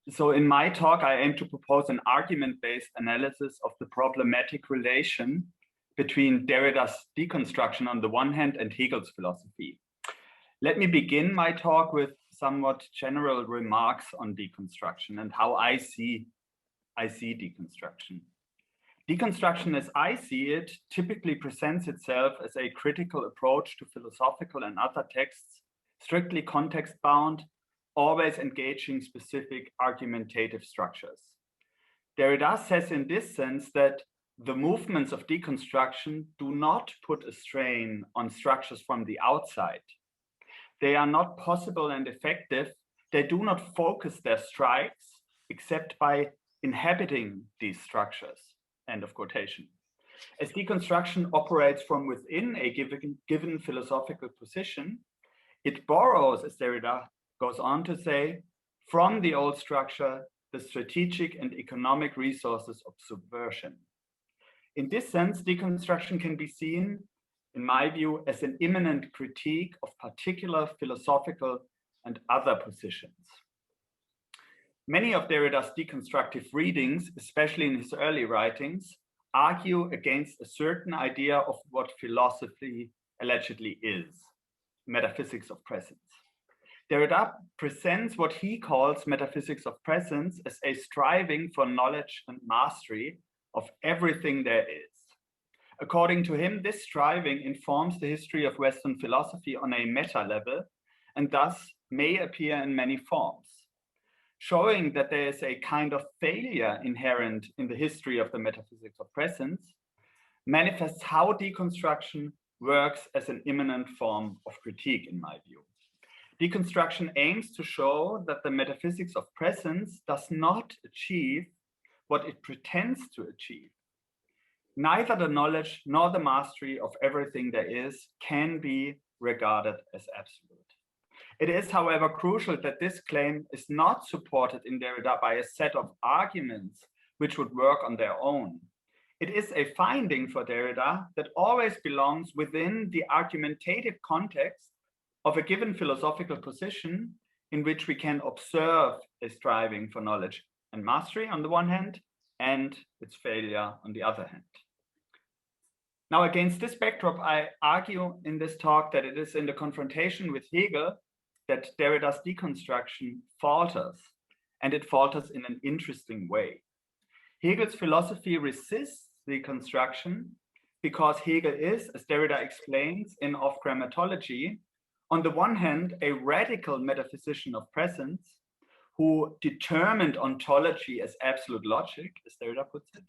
So in my talk, I aim to propose an argument-based analysis of the problematic relation between Derrida's deconstruction on the one hand and Hegel's philosophy. Let me begin my talk with somewhat general remarks on deconstruction and how I see deconstruction. Deconstruction, as I see it, typically presents itself as a critical approach to philosophical and other texts, strictly context-bound, always engaging specific argumentative structures. Derrida says in this sense that the movements of deconstruction do not put a strain on structures from the outside. They are not possible and effective. They do not focus their strikes except by inhabiting these structures. End of quotation. As deconstruction operates from within a given philosophical position, it borrows, as Derrida goes on to say, from the old structure, the strategic and economic resources of subversion. In this sense, deconstruction can be seen, in my view, as an immanent critique of particular philosophical and other positions. Many of Derrida's deconstructive readings, especially in his early writings, argue against a certain idea of what philosophy allegedly is, metaphysics of presence. Derrida presents what he calls metaphysics of presence as a striving for knowledge and mastery of everything there is. According to him, this striving informs the history of Western philosophy on a meta level and thus may appear in many forms, showing that there is a kind of failure inherent in the history of the metaphysics of presence, manifests how deconstruction works as an immanent form of critique, in my view. Deconstruction aims to show that the metaphysics of presence does not achieve what it pretends to achieve. Neither the knowledge nor the mastery of everything there is can be regarded as absolute. It is, however, crucial that this claim is not supported in Derrida by a set of arguments which would work on their own. It is a finding for Derrida that always belongs within the argumentative context of a given philosophical position in which we can observe a striving for knowledge and mastery on the one hand, and its failure on the other hand. Now, against this backdrop, I argue in this talk that it is in the confrontation with Hegel that Derrida's deconstruction falters, and it falters in an interesting way. Hegel's philosophy resists deconstruction because Hegel is, as Derrida explains in Of Grammatology, on the one hand, a radical metaphysician of presence who determined ontology as absolute logic, as Derrida puts it.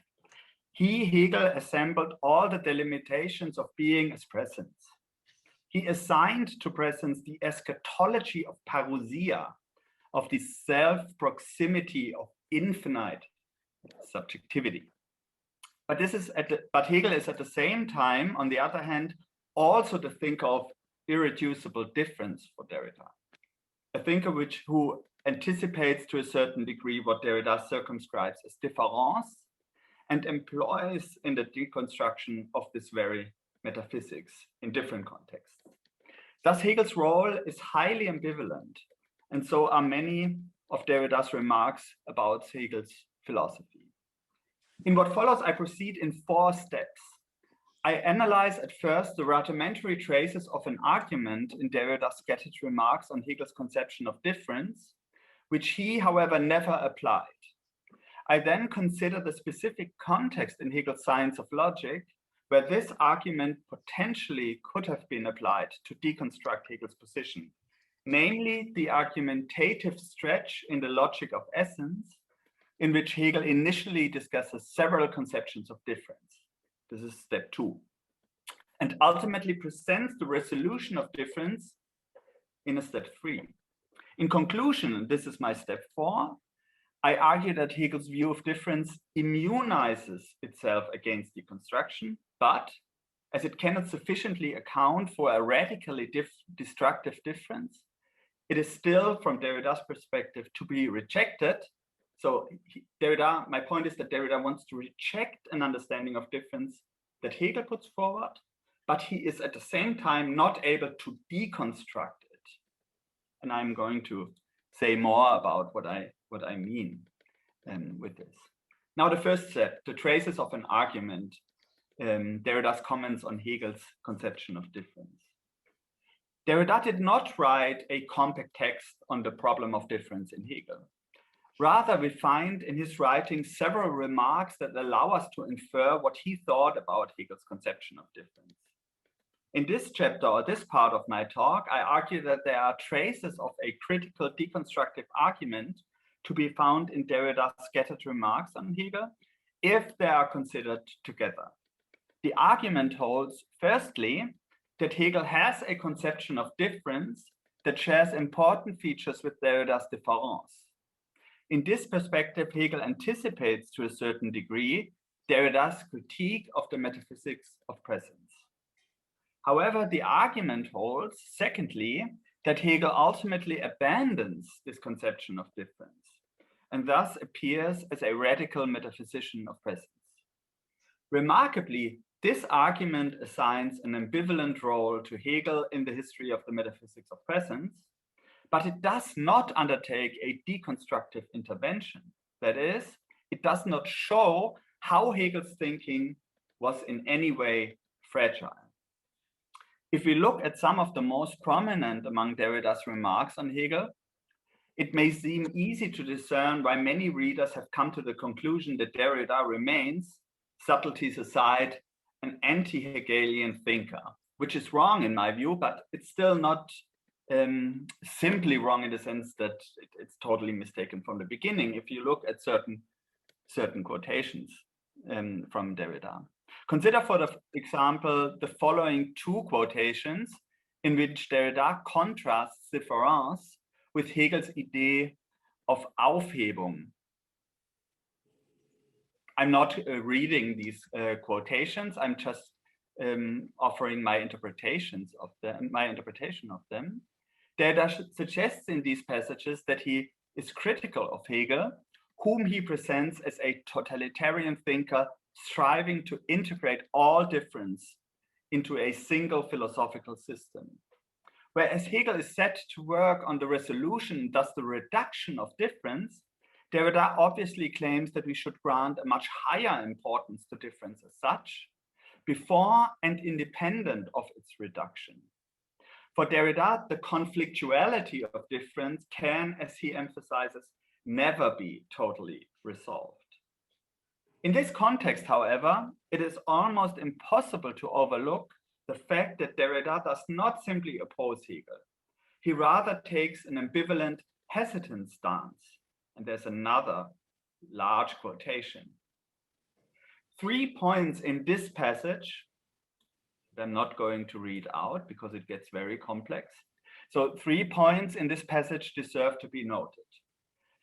He, Hegel, assembled all the delimitations of being as presence. He assigned to presence the eschatology of parousia, of the self-proximity of infinite subjectivity. But Hegel is at the same time, on the other hand, also the thinker of irreducible difference for Derrida, a thinker who anticipates to a certain degree what Derrida circumscribes as difference and employs in the deconstruction of this very metaphysics in different contexts. Thus, Hegel's role is highly ambivalent, and so are many of Derrida's remarks about Hegel's philosophy. In what follows, I proceed in 4 steps. I analyze at first the rudimentary traces of an argument in Derrida's scattered remarks on Hegel's conception of difference, which he, however, never applied. I then consider the specific context in Hegel's science of logic, where this argument potentially could have been applied to deconstruct Hegel's position, namely the argumentative stretch in the logic of essence, in which Hegel initially discusses several conceptions of difference. This is step 2, and ultimately presents the resolution of difference in a step 3. In conclusion, this is my step 4, I argue that Hegel's view of difference immunizes itself against deconstruction, but as it cannot sufficiently account for a radically destructive difference, it is still, from Derrida's perspective, to be rejected. So my point is that Derrida wants to reject an understanding of difference that Hegel puts forward, but he is at the same time not able to deconstruct it. And I'm going to say more about what I mean with this. Now, the first step, the traces of an argument. Derrida's comments on Hegel's conception of difference. Derrida did not write a compact text on the problem of difference in Hegel. Rather, we find in his writing several remarks that allow us to infer what he thought about Hegel's conception of difference. In this chapter, or this part of my talk, I argue that there are traces of a critical deconstructive argument to be found in Derrida's scattered remarks on Hegel, if they are considered together. The argument holds, firstly, that Hegel has a conception of difference that shares important features with Derrida's difference. In this perspective, Hegel anticipates to a certain degree Derrida's critique of the metaphysics of presence. However, the argument holds, secondly, that Hegel ultimately abandons this conception of difference and thus appears as a radical metaphysician of presence. Remarkably, this argument assigns an ambivalent role to Hegel in the history of the metaphysics of presence, but it does not undertake a deconstructive intervention. That is, it does not show how Hegel's thinking was in any way fragile. If we look at some of the most prominent among Derrida's remarks on Hegel, it may seem easy to discern why many readers have come to the conclusion that Derrida remains, subtleties aside, an anti-Hegelian thinker, which is wrong in my view, but it's still not simply wrong in the sense that it's totally mistaken from the beginning if you look at certain quotations from Derrida. Consider, for example, the following two quotations in which Derrida contrasts difference with Hegel's idea of Aufhebung. I'm not reading these quotations. I'm just offering my interpretation of them. Derrida suggests in these passages that he is critical of Hegel, whom he presents as a totalitarian thinker striving to integrate all difference into a single philosophical system. Whereas Hegel is set to work on the resolution, thus the reduction of difference, Derrida obviously claims that we should grant a much higher importance to difference as such, before and independent of its reduction. For Derrida, the conflictuality of difference can, as he emphasizes, never be totally resolved. In this context, however, it is almost impossible to overlook the fact that Derrida does not simply oppose Hegel. He rather takes an ambivalent, hesitant stance. And there's another large quotation. 3 points in this passage, that I'm not going to read out because it gets very complex. So 3 points in this passage deserve to be noted.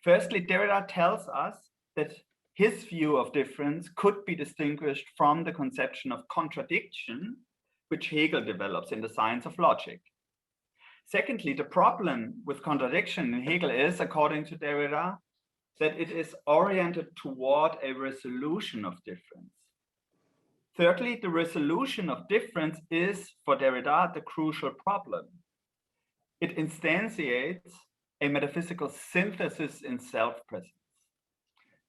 Firstly, Derrida tells us that his view of difference could be distinguished from the conception of contradiction, which Hegel develops in the science of logic. Secondly, the problem with contradiction in Hegel is, according to Derrida, that it is oriented toward a resolution of difference. Thirdly, the resolution of difference is, for Derrida, the crucial problem. It instantiates a metaphysical synthesis in self-presence.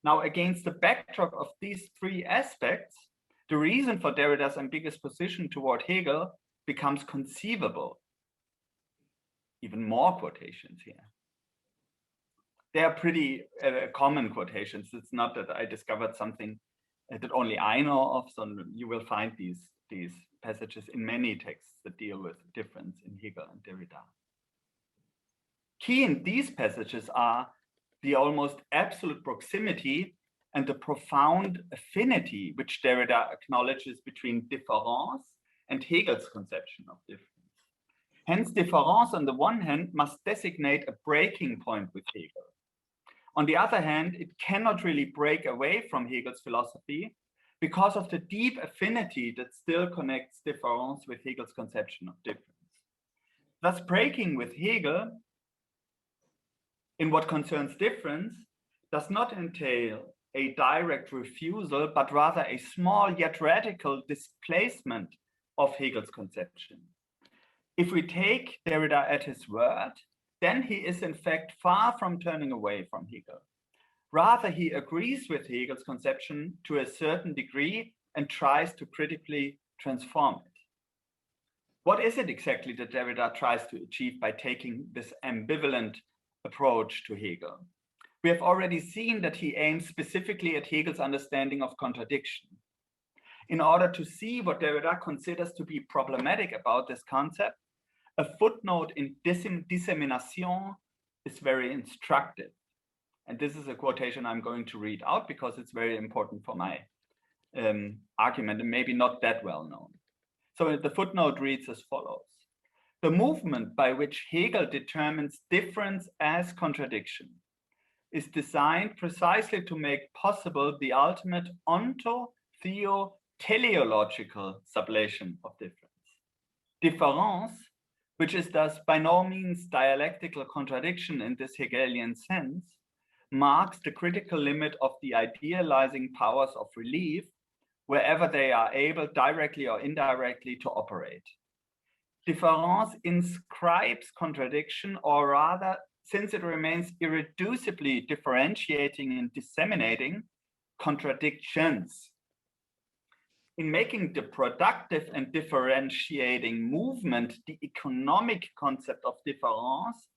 Now, against the backdrop of these three aspects, the reason for Derrida's ambiguous position toward Hegel becomes conceivable. Even more quotations here. They are pretty common quotations. It's not that I discovered something that only I know of, so you will find these passages in many texts that deal with difference in Hegel and Derrida. Key in these passages are the almost absolute proximity and the profound affinity which Derrida acknowledges between difference and Hegel's conception of difference. Hence, difference on the one hand must designate a breaking point with Hegel. On the other hand, it cannot really break away from Hegel's philosophy because of the deep affinity that still connects difference with Hegel's conception of difference. Thus, breaking with Hegel in what concerns difference does not entail a direct refusal, but rather a small yet radical displacement of Hegel's conception. If we take Derrida at his word, then he is in fact far from turning away from Hegel. Rather, he agrees with Hegel's conception to a certain degree and tries to critically transform it. What is it exactly that Derrida tries to achieve by taking this ambivalent approach to Hegel? We have already seen that he aims specifically at Hegel's understanding of contradiction. In order to see what Derrida considers to be problematic about this concept, a footnote in Dissemination is very instructive. And this is a quotation I'm going to read out because it's very important for my argument and maybe not that well known. So the footnote reads as follows. The movement by which Hegel determines difference as contradiction is designed precisely to make possible the ultimate onto-theo-teleological sublation of difference. Difference, which is thus by no means dialectical contradiction in this Hegelian sense, marks the critical limit of the idealizing powers of relief wherever they are able directly or indirectly to operate. Difference inscribes contradiction, or rather, since it remains irreducibly differentiating and disseminating, contradictions. In making the productive and differentiating movement, the economic concept of difference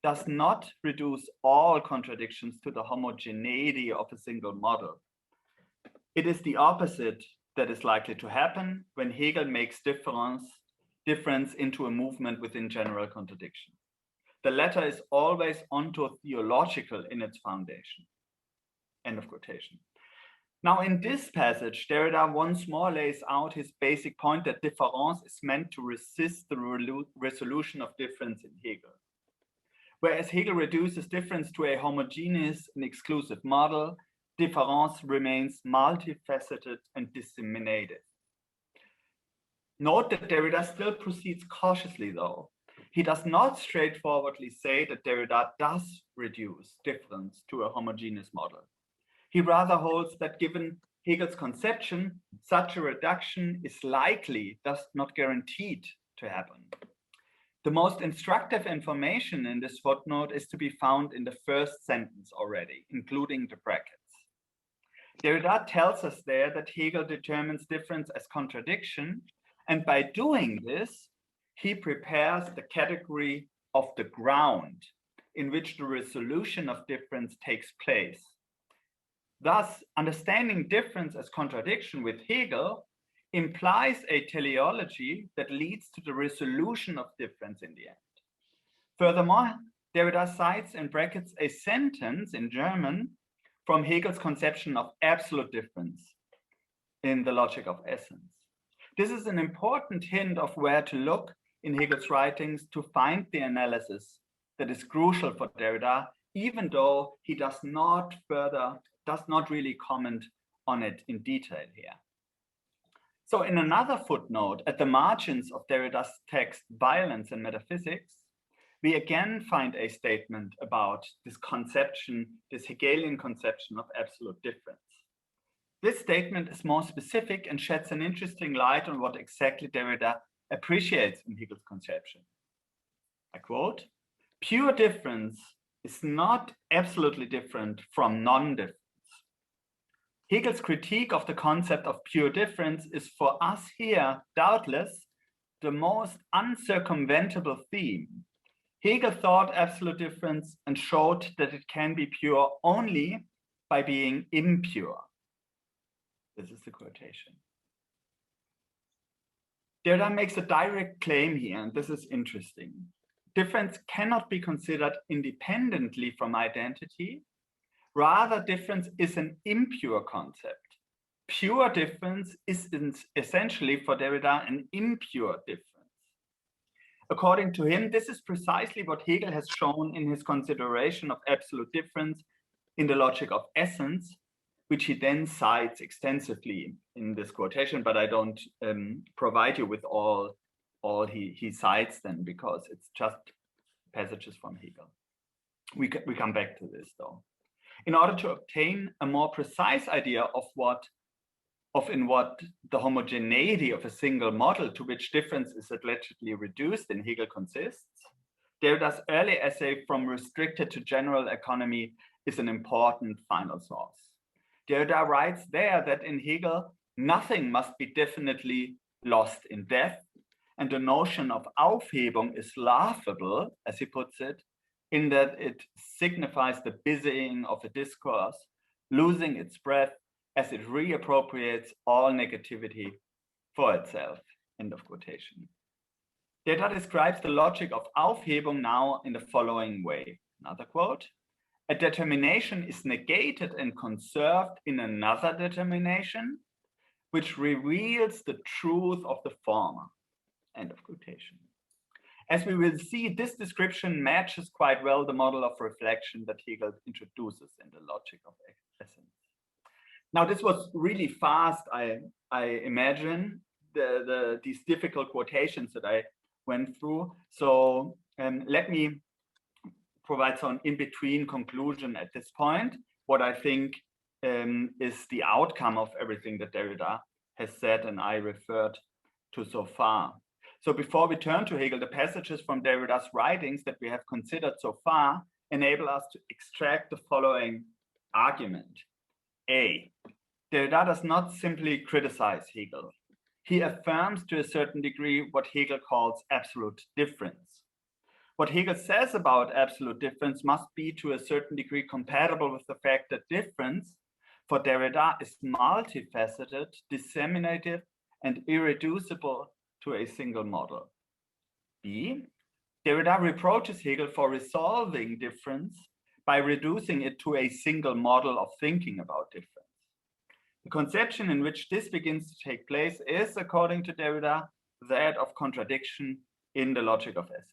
does not reduce all contradictions to the homogeneity of a single model. It is the opposite that is likely to happen when Hegel makes difference into a movement within general contradiction. The latter is always onto-theological in its foundation. End of quotation. Now, in this passage, Derrida once more lays out his basic point that difference is meant to resist the resolution of difference in Hegel. Whereas Hegel reduces difference to a homogeneous and exclusive model, difference remains multifaceted and disseminated. Note that Derrida still proceeds cautiously, though. He does not straightforwardly say that Derrida does reduce difference to a homogeneous model. He rather holds that given Hegel's conception, such a reduction is likely, thus not guaranteed, to happen. The most instructive information in this footnote is to be found in the first sentence already, including the brackets. Derrida tells us there that Hegel determines difference as contradiction, and by doing this, he prepares the category of the ground in which the resolution of difference takes place. Thus, understanding difference as contradiction with Hegel implies a teleology that leads to the resolution of difference in the end. Furthermore, Derrida cites in brackets a sentence in German from Hegel's conception of absolute difference in the logic of essence. This is an important hint of where to look in Hegel's writings to find the analysis that is crucial for Derrida, even though he does not really comment on it in detail here. So in another footnote at the margins of Derrida's text, Violence and Metaphysics, we again find a statement about this conception, this Hegelian conception of absolute difference. This statement is more specific and sheds an interesting light on what exactly Derrida appreciates in Hegel's conception. I quote, "Pure difference is not absolutely different from non-difference. Hegel's critique of the concept of pure difference is for us here, doubtless, the most uncircumventable theme. Hegel thought absolute difference and showed that it can be pure only by being impure." This is the quotation. Derrida makes a direct claim here, and this is interesting. Difference cannot be considered independently from identity. Rather, difference is an impure concept. Pure difference is essentially for Derrida an impure difference. According to him, this is precisely what Hegel has shown in his consideration of absolute difference in the logic of essence, which he then cites extensively in this quotation, but I don't provide you with all he cites then, because it's just passages from Hegel. We come back to this though. In order to obtain a more precise idea of in what the homogeneity of a single model to which difference is allegedly reduced in Hegel consists, Derrida's early essay From Restricted to General Economy is an important final source. Derrida writes there that in Hegel, nothing must be definitely lost in death, and the notion of Aufhebung is laughable, as he puts it, in that it signifies the busying of a discourse, losing its breath as it reappropriates all negativity for itself. End of quotation. Derrida describes the logic of Aufhebung now in the following way. Another quote: a determination is negated and conserved in another determination, which reveals the truth of the former. End of quotation. As we will see, this description matches quite well the model of reflection that Hegel introduces in the logic of essence. Now, this was really fast, I imagine, these difficult quotations that I went through. So let me provide some in-between conclusion at this point, what I think is the outcome of everything that Derrida has said and I referred to so far. So before we turn to Hegel, the passages from Derrida's writings that we have considered so far enable us to extract the following argument. A, Derrida does not simply criticize Hegel. He affirms to a certain degree what Hegel calls absolute difference. What Hegel says about absolute difference must be to a certain degree compatible with the fact that difference for Derrida is multifaceted, disseminative, and irreducible to a single model. B, Derrida reproaches Hegel for resolving difference by reducing it to a single model of thinking about difference. The conception in which this begins to take place is, according to Derrida, that of contradiction in the logic of essence.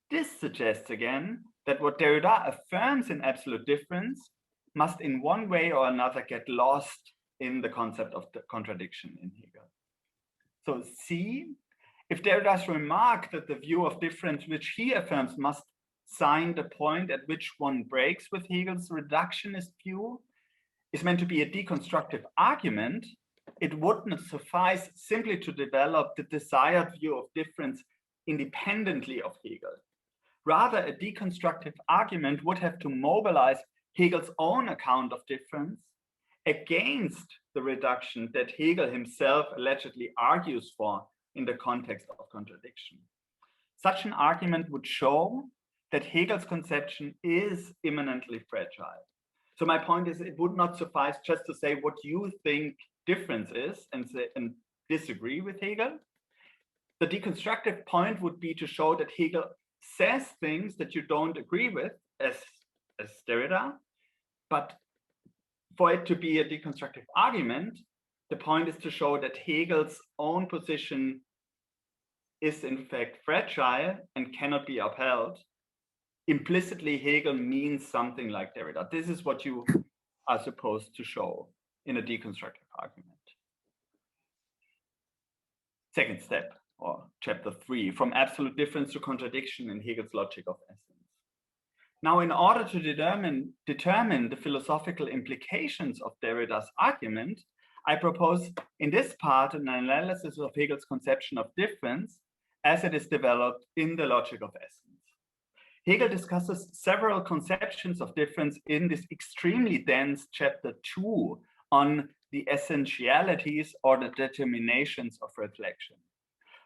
This suggests again that what Derrida affirms in absolute difference must in one way or another get lost in the concept of the contradiction in Hegel. So C, if Derrida's remark that the view of difference which he affirms must sign the point at which one breaks with Hegel's reductionist view is meant to be a deconstructive argument, it wouldn't suffice simply to develop the desired view of difference independently of Hegel. Rather, a deconstructive argument would have to mobilize Hegel's own account of difference against the reduction that Hegel himself allegedly argues for in the context of contradiction. Such an argument would show that Hegel's conception is immanently fragile. So my point is, it would not suffice just to say what you think difference is and disagree with Hegel. The deconstructive point would be to show that Hegel says things that you don't agree with, as Derrida, but for it to be a deconstructive argument, the point is to show that Hegel's own position is in fact fragile and cannot be upheld. Implicitly, Hegel means something like Derrida. This is what you are supposed to show in a deconstructive argument. Second step, or chapter 3, from absolute difference to contradiction in Hegel's logic of essence. Now, in order to determine the philosophical implications of Derrida's argument, I propose in this part an analysis of Hegel's conception of difference as it is developed in the logic of essence. Hegel discusses several conceptions of difference in this extremely dense chapter 2 on the essentialities or the determinations of reflection.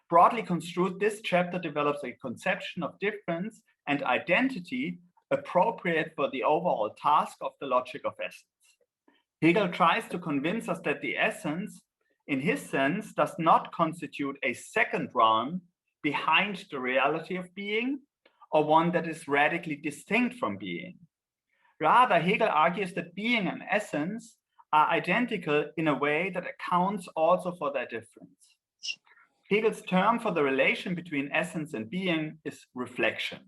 Broadly construed, this chapter develops a conception of difference and identity appropriate for the overall task of the logic of essence. Hegel tries to convince us that the essence, in his sense, does not constitute a second realm behind the reality of being, or one that is radically distinct from being. Rather, Hegel argues that being and essence are identical in a way that accounts also for their difference. Hegel's term for the relation between essence and being is reflection.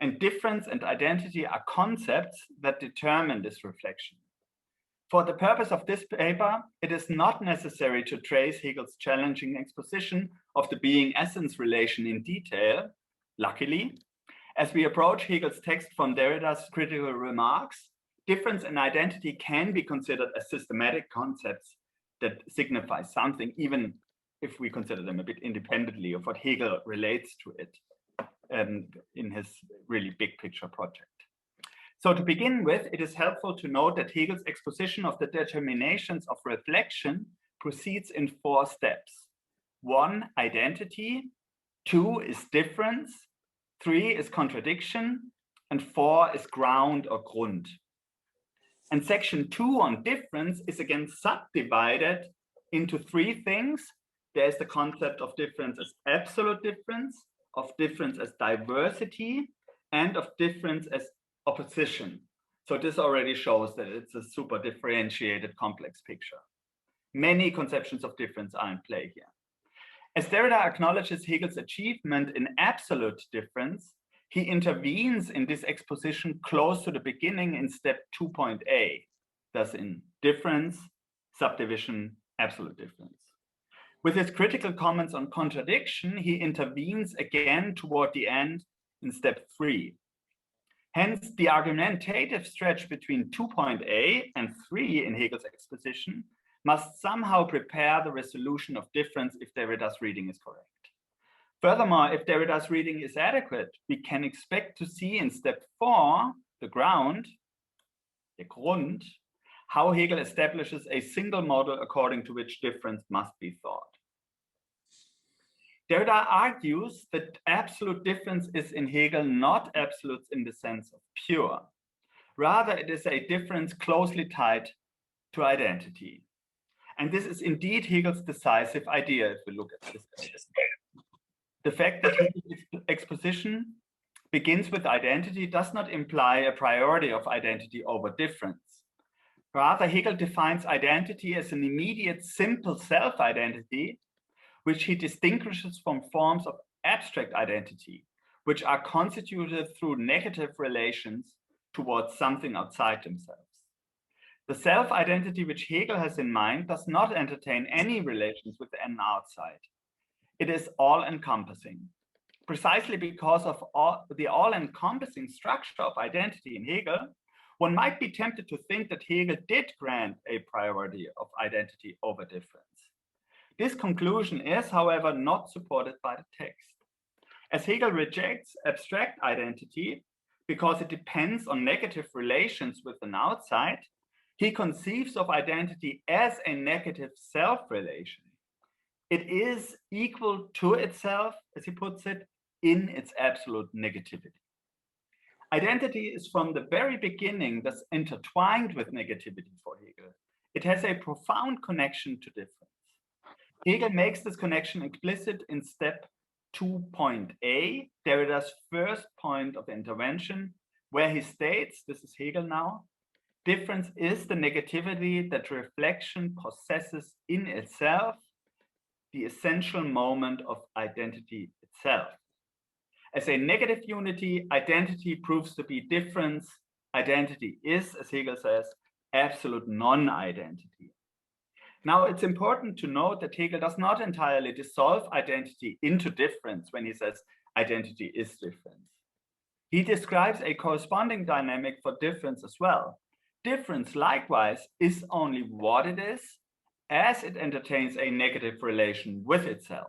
And difference and identity are concepts that determine this reflection. For the purpose of this paper, it is not necessary to trace Hegel's challenging exposition of the being-essence relation in detail. Luckily, as we approach Hegel's text from Derrida's critical remarks, difference and identity can be considered as systematic concepts that signify something, even if we consider them a bit independently of what Hegel relates to it. in his really big picture project. So to begin with, it is helpful to note that Hegel's exposition of the determinations of reflection proceeds in 4 steps. 1, identity. 2 is difference. 3 is contradiction. And 4 is ground or Grund. And section 2 on difference is again subdivided into 3 things. There's the concept of difference as absolute difference, of difference as diversity, and of difference as opposition. So this already shows that it's a super differentiated complex picture. Many conceptions of difference are in play here. As Derrida acknowledges Hegel's achievement in absolute difference, he intervenes in this exposition close to the beginning in step 2.a, thus in difference, subdivision, absolute difference. With his critical comments on contradiction, he intervenes again toward the end in step 3. Hence, the argumentative stretch between 2.a and 3 in Hegel's exposition must somehow prepare the resolution of difference if Derrida's reading is correct. Furthermore, if Derrida's reading is adequate, we can expect to see in step 4, the ground, the Grund, how Hegel establishes a single model according to which difference must be thought. Derrida argues that absolute difference is in Hegel not absolute in the sense of pure. Rather, it is a difference closely tied to identity. And this is indeed Hegel's decisive idea if we look at this. The fact that Hegel's exposition begins with identity does not imply a priority of identity over difference. Rather, Hegel defines identity as an immediate, simple self-identity, which he distinguishes from forms of abstract identity, which are constituted through negative relations towards something outside themselves. The self-identity which Hegel has in mind does not entertain any relations with an outside. It is all-encompassing. Precisely because of the all-encompassing structure of identity in Hegel, one might be tempted to think that Hegel did grant a priority of identity over difference. This conclusion is, however, not supported by the text. As Hegel rejects abstract identity because it depends on negative relations with an outside, he conceives of identity as a negative self-relation. It is equal to itself, as he puts it, in its absolute negativity. Identity is from the very beginning thus intertwined with negativity for Hegel. It has a profound connection to difference. Hegel makes this connection explicit in step 2.a, Derrida's first point of intervention, where he states, this is Hegel now, difference is the negativity that reflection possesses in itself, the essential moment of identity itself. As a negative unity, identity proves to be difference. Identity is, as Hegel says, absolute non-identity. Now, it's important to note that Hegel does not entirely dissolve identity into difference when he says identity is difference. He describes a corresponding dynamic for difference as well. Difference, likewise, is only what it is as it entertains a negative relation with itself.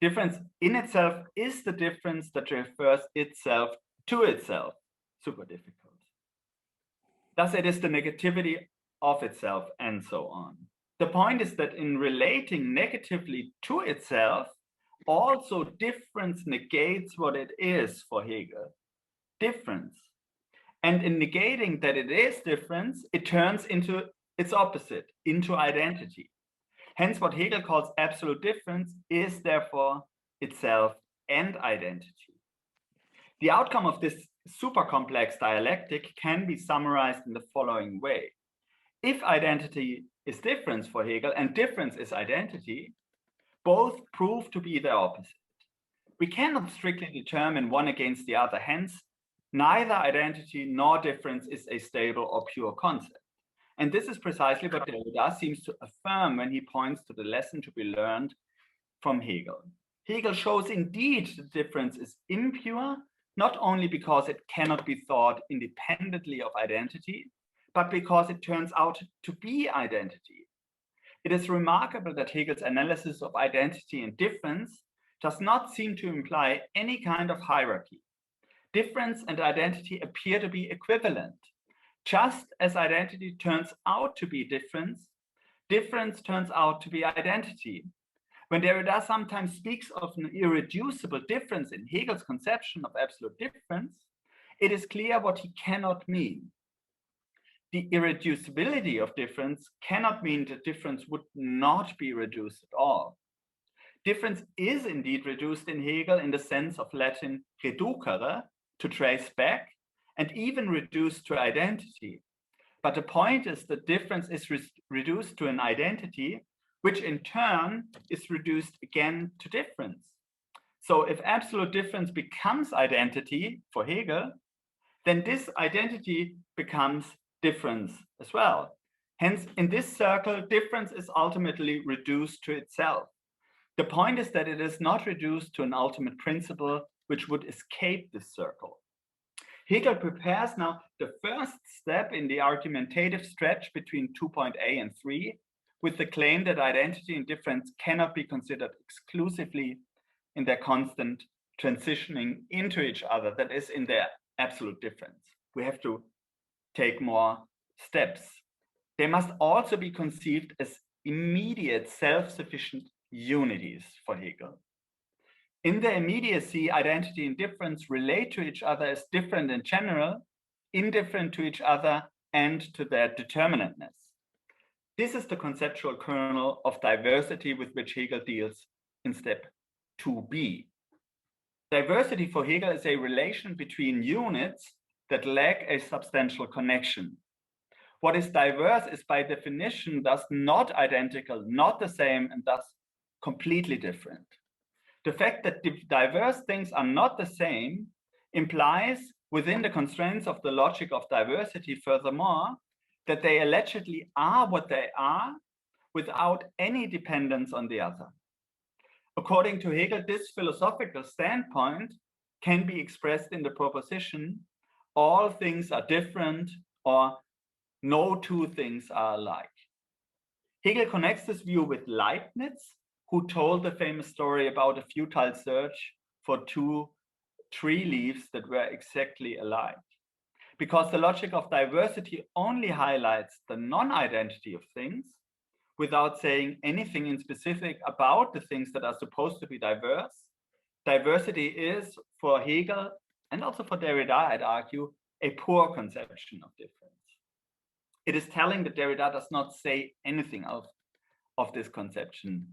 Difference in itself is the difference that refers itself to itself. Super difficult. Thus, it is the negativity of itself, and so on. The point is that in relating negatively to itself, also difference negates what it is for Hegel, difference. And in negating that it is difference, it turns into its opposite, into identity. Hence, what Hegel calls absolute difference is therefore itself and identity. The outcome of this super complex dialectic can be summarized in the following way. If identity is difference for Hegel and difference is identity, both prove to be the opposite. We cannot strictly determine one against the other. Hence, neither identity nor difference is a stable or pure concept. And this is precisely what Derrida seems to affirm when he points to the lesson to be learned from Hegel. Hegel shows indeed the difference is impure, not only because it cannot be thought independently of identity, but because it turns out to be identity. It is remarkable that Hegel's analysis of identity and difference does not seem to imply any kind of hierarchy. Difference and identity appear to be equivalent. Just as identity turns out to be difference, difference turns out to be identity. When Derrida sometimes speaks of an irreducible difference in Hegel's conception of absolute difference, it is clear what he cannot mean. The irreducibility of difference cannot mean that difference would not be reduced at all. Difference is indeed reduced in Hegel in the sense of Latin reducere, to trace back, and even reduced to identity. But the point is that difference is reduced to an identity, which in turn is reduced again to difference. So if absolute difference becomes identity for Hegel, then this identity becomes difference as well. Hence, in this circle, difference is ultimately reduced to itself. The point is that it is not reduced to an ultimate principle which would escape this circle. Hegel prepares now the first step in the argumentative stretch between 2 point A and 3, with the claim that identity and difference cannot be considered exclusively in their constant transitioning into each other, that is, in their absolute difference. We have to take more steps. They must also be conceived as immediate self-sufficient unities for Hegel. In their immediacy, identity and difference relate to each other as different in general, indifferent to each other, and to their determinanteness. This is the conceptual kernel of diversity with which Hegel deals in step 2b. Diversity for Hegel is a relation between units that lack a substantial connection. What is diverse is by definition thus not identical, not the same, and thus completely different. The fact that diverse things are not the same implies, within the constraints of the logic of diversity, furthermore, that they allegedly are what they are without any dependence on the other. According to Hegel, this philosophical standpoint can be expressed in the proposition, all things are different, or no two things are alike. Hegel connects this view with Leibniz, who told the famous story about a futile search for two tree leaves that were exactly alike. Because the logic of diversity only highlights the non-identity of things without saying anything in specific about the things that are supposed to be diverse, diversity is, for Hegel and also for Derrida, I'd argue, a poor conception of difference. It is telling that Derrida does not say anything of this conception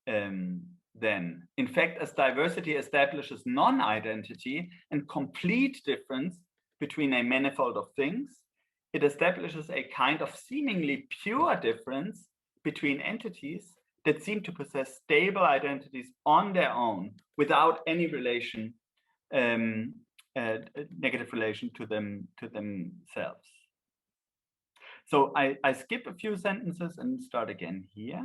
then. In fact, as diversity establishes non-identity and complete difference between a manifold of things, it establishes a kind of seemingly pure difference between entities that seem to possess stable identities on their own without any relation, negative relation to themselves. So I skip a few sentences and start again here.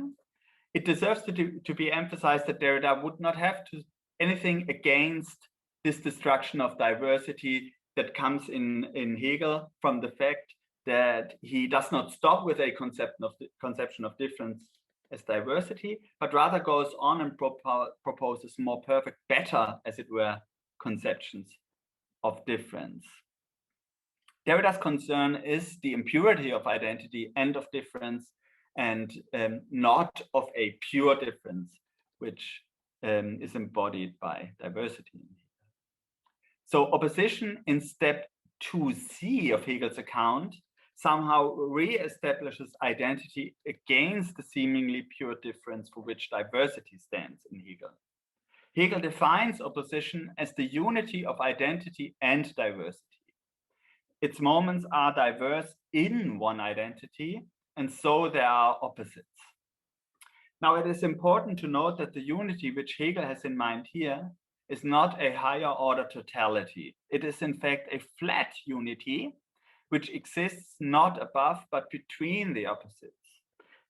It deserves to be emphasized that Derrida would not have to anything against this destruction of diversity that comes in Hegel from the fact that he does not stop with a conception of difference as diversity, but rather goes on and proposes more perfect, better, as it were, conceptions of difference. Derrida's concern is the impurity of identity and of difference, and not of a pure difference, which is embodied by diversity. So opposition in step 2c of Hegel's account somehow re-establishes identity against the seemingly pure difference for which diversity stands in Hegel. Hegel defines opposition as the unity of identity and diversity. Its moments are diverse in one identity, and so there are opposites. Now, it is important to note that the unity which Hegel has in mind here is not a higher order totality. It is in fact a flat unity which exists not above but between the opposites.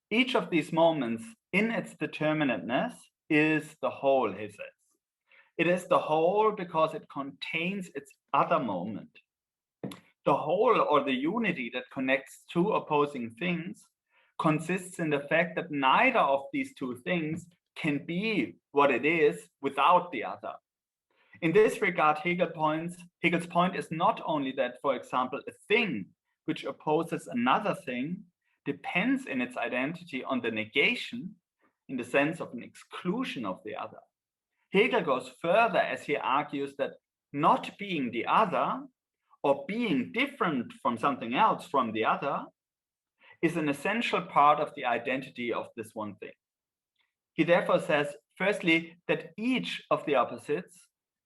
Each of these moments in its determinateness is the whole, he says. It is the whole because it contains its other moment. The whole, or the unity that connects two opposing things, consists in the fact that neither of these two things can be what it is without the other. In this regard, Hegel's point is not only that, for example, a thing which opposes another thing depends in its identity on the negation in the sense of an exclusion of the other. Hegel goes further as he argues that not being the other or being different from something else from the other is an essential part of the identity of this one thing. He therefore says, firstly, that each of the opposites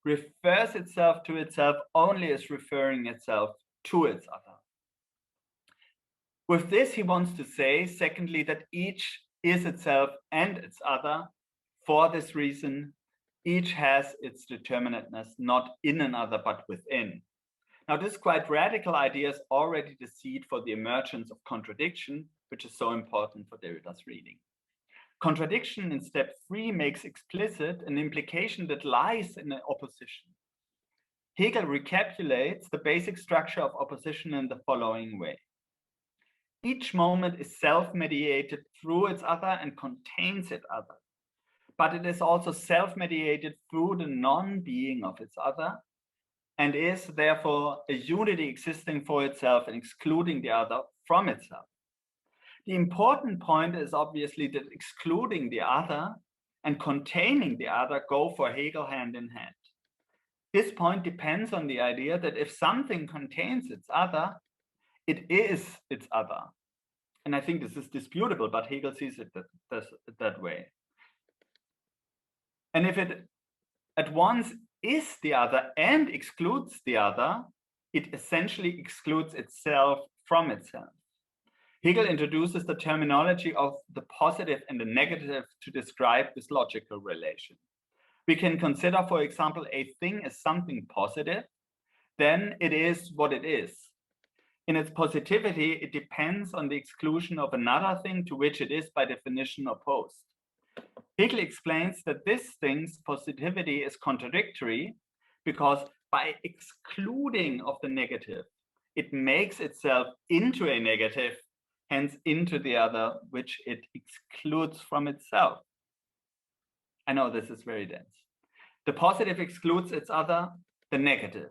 refers itself to itself only as referring itself to its other. With this, he wants to say, secondly, that each is itself and its other. For this reason, each has its determinateness not in another, but within. Now, this quite radical idea is already the seed for the emergence of contradiction, which is so important for Derrida's reading. Contradiction in step 3 makes explicit an implication that lies in an opposition. Hegel recapitulates the basic structure of opposition in the following way. Each moment is self-mediated through its other and contains its other, but it is also self-mediated through the non-being of its other, and is therefore a unity existing for itself and excluding the other from itself. The important point is obviously that excluding the other and containing the other go for Hegel hand in hand. This point depends on the idea that if something contains its other, it is its other. And I think this is disputable, but Hegel sees it that way. And if it at once is the other and excludes the other, it essentially excludes itself from itself. Hegel introduces the terminology of the positive and the negative to describe this logical relation. We can consider, for example, a thing as something positive, then it is what it is. In its positivity, it depends on the exclusion of another thing to which it is by definition opposed. Hegel explains that this thing's positivity is contradictory because by excluding of the negative, it makes itself into a negative, hence into the other, which it excludes from itself. I know this is very dense. The positive excludes its other, the negative.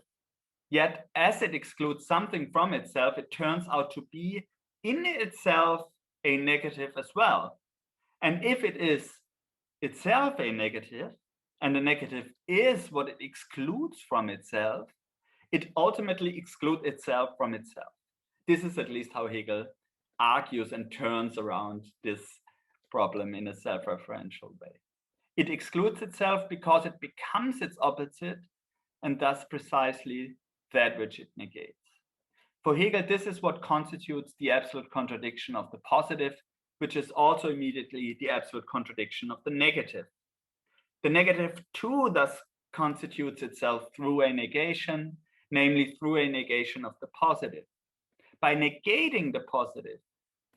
Yet, as it excludes something from itself, it turns out to be in itself a negative as well. And if it is itself a negative, and the negative is what it excludes from itself, it ultimately excludes itself from itself. This is at least how Hegel argues and turns around this problem in a self-referential way. It excludes itself because it becomes its opposite, and thus precisely that which it negates. For Hegel, this is what constitutes the absolute contradiction of the positive, which is also immediately the absolute contradiction of the negative. The negative too thus constitutes itself through a negation, namely through a negation of the positive. By negating the positive,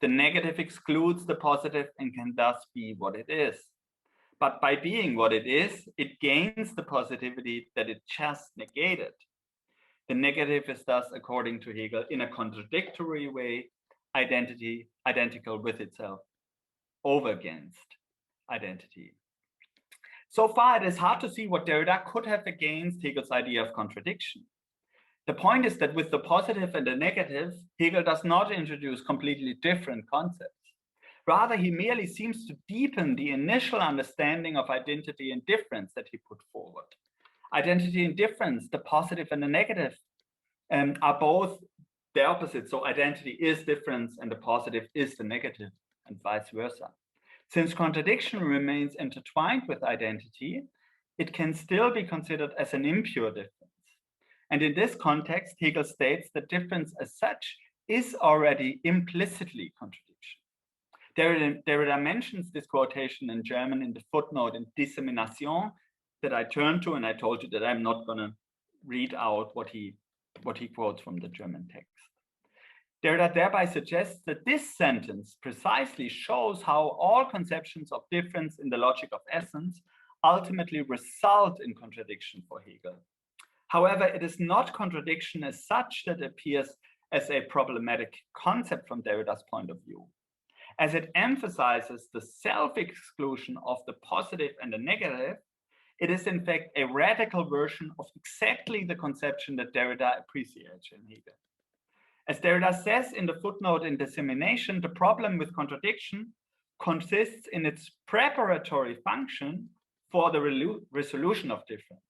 the negative excludes the positive and can thus be what it is. But by being what it is, it gains the positivity that it just negated. The negative is thus, according to Hegel, in a contradictory way, identical with itself, over against identity. So far, it is hard to see what Derrida could have against Hegel's idea of contradiction. The point is that with the positive and the negative, Hegel does not introduce completely different concepts. Rather, he merely seems to deepen the initial understanding of identity and difference that he put forward. Identity and difference, the positive and the negative, are both the opposite. So identity is difference and the positive is the negative, and vice versa. Since contradiction remains intertwined with identity, it can still be considered as an impure difference. And in this context, Hegel states that difference as such is already implicitly contradiction. Derrida mentions this quotation in German in the footnote in Dissemination that I turned to, and I told you that I'm not going to read out what he quotes from the German text. Derrida thereby suggests that this sentence precisely shows how all conceptions of difference in the logic of essence ultimately result in contradiction for Hegel. However, it is not contradiction as such that appears as a problematic concept from Derrida's point of view. As it emphasizes the self-exclusion of the positive and the negative, it is in fact a radical version of exactly the conception that Derrida appreciates in Hegel. As Derrida says in the footnote in Dissemination, the problem with contradiction consists in its preparatory function for the resolution of difference.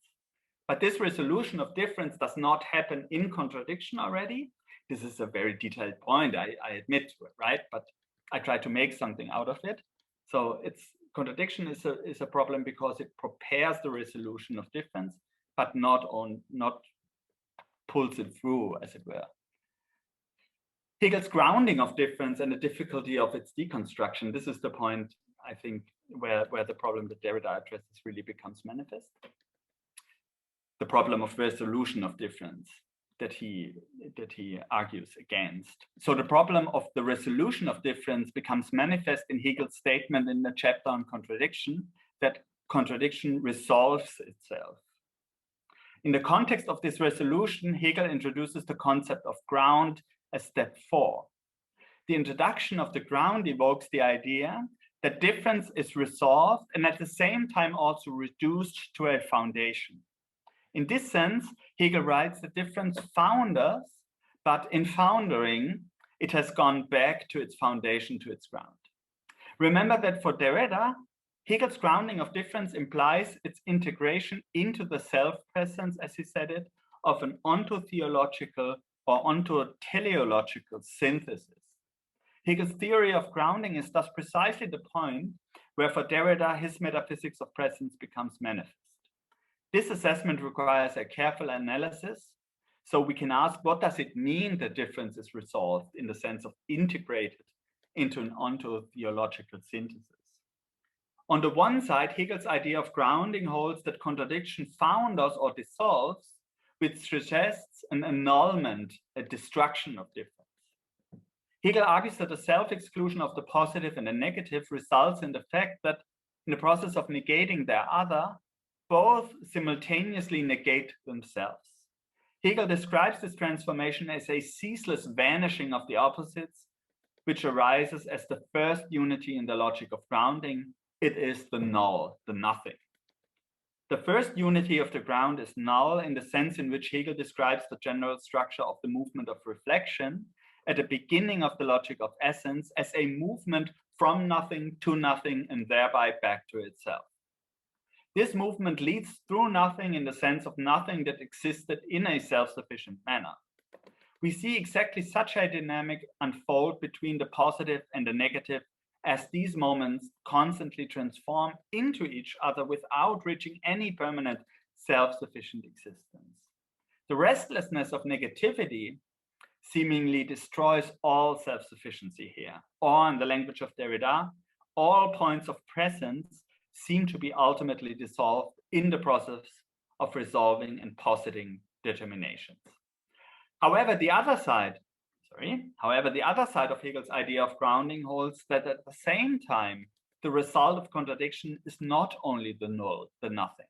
But this resolution of difference does not happen in contradiction already. This is a very detailed point, I admit, right? But I try to make something out of it. So contradiction is a problem because it prepares the resolution of difference, but not pulls it through, as it were. Hegel's grounding of difference and the difficulty of its deconstruction, this is the point, I think, where the problem that Derrida addresses really becomes manifest. The problem of resolution of difference that he argues against. So the problem of the resolution of difference becomes manifest in Hegel's statement in the chapter on contradiction, that contradiction resolves itself. In the context of this resolution, Hegel introduces the concept of ground as step 4. The introduction of the ground evokes the idea that difference is resolved and at the same time also reduced to a foundation. In this sense, Hegel writes that difference found us, but in foundering, it has gone back to its foundation, to its ground. Remember that for Derrida, Hegel's grounding of difference implies its integration into the self-presence, as he said it, of an ontotheological or ontoteleological synthesis. Hegel's theory of grounding is thus precisely the point where for Derrida, his metaphysics of presence becomes manifest. This assessment requires a careful analysis, so we can ask, what does it mean that difference is resolved in the sense of integrated into an ontotheological synthesis? On the one side, Hegel's idea of grounding holds that contradiction founders or dissolves, which suggests an annulment, a destruction of difference. Hegel argues that the self-exclusion of the positive and the negative results in the fact that in the process of negating their other, both simultaneously negate themselves. Hegel describes this transformation as a ceaseless vanishing of the opposites, which arises as the first unity in the logic of grounding. It is the null, the nothing. The first unity of the ground is null in the sense in which Hegel describes the general structure of the movement of reflection at the beginning of the logic of essence as a movement from nothing to nothing and thereby back to itself. This movement leads through nothing in the sense of nothing that existed in a self-sufficient manner. We see exactly such a dynamic unfold between the positive and the negative as these moments constantly transform into each other without reaching any permanent self-sufficient existence. The restlessness of negativity seemingly destroys all self-sufficiency here, or in the language of Derrida, all points of presence seem to be ultimately dissolved in the process of resolving and positing determinations. However, the other side of Hegel's idea of grounding holds that at the same time, the result of contradiction is not only the null, the nothing.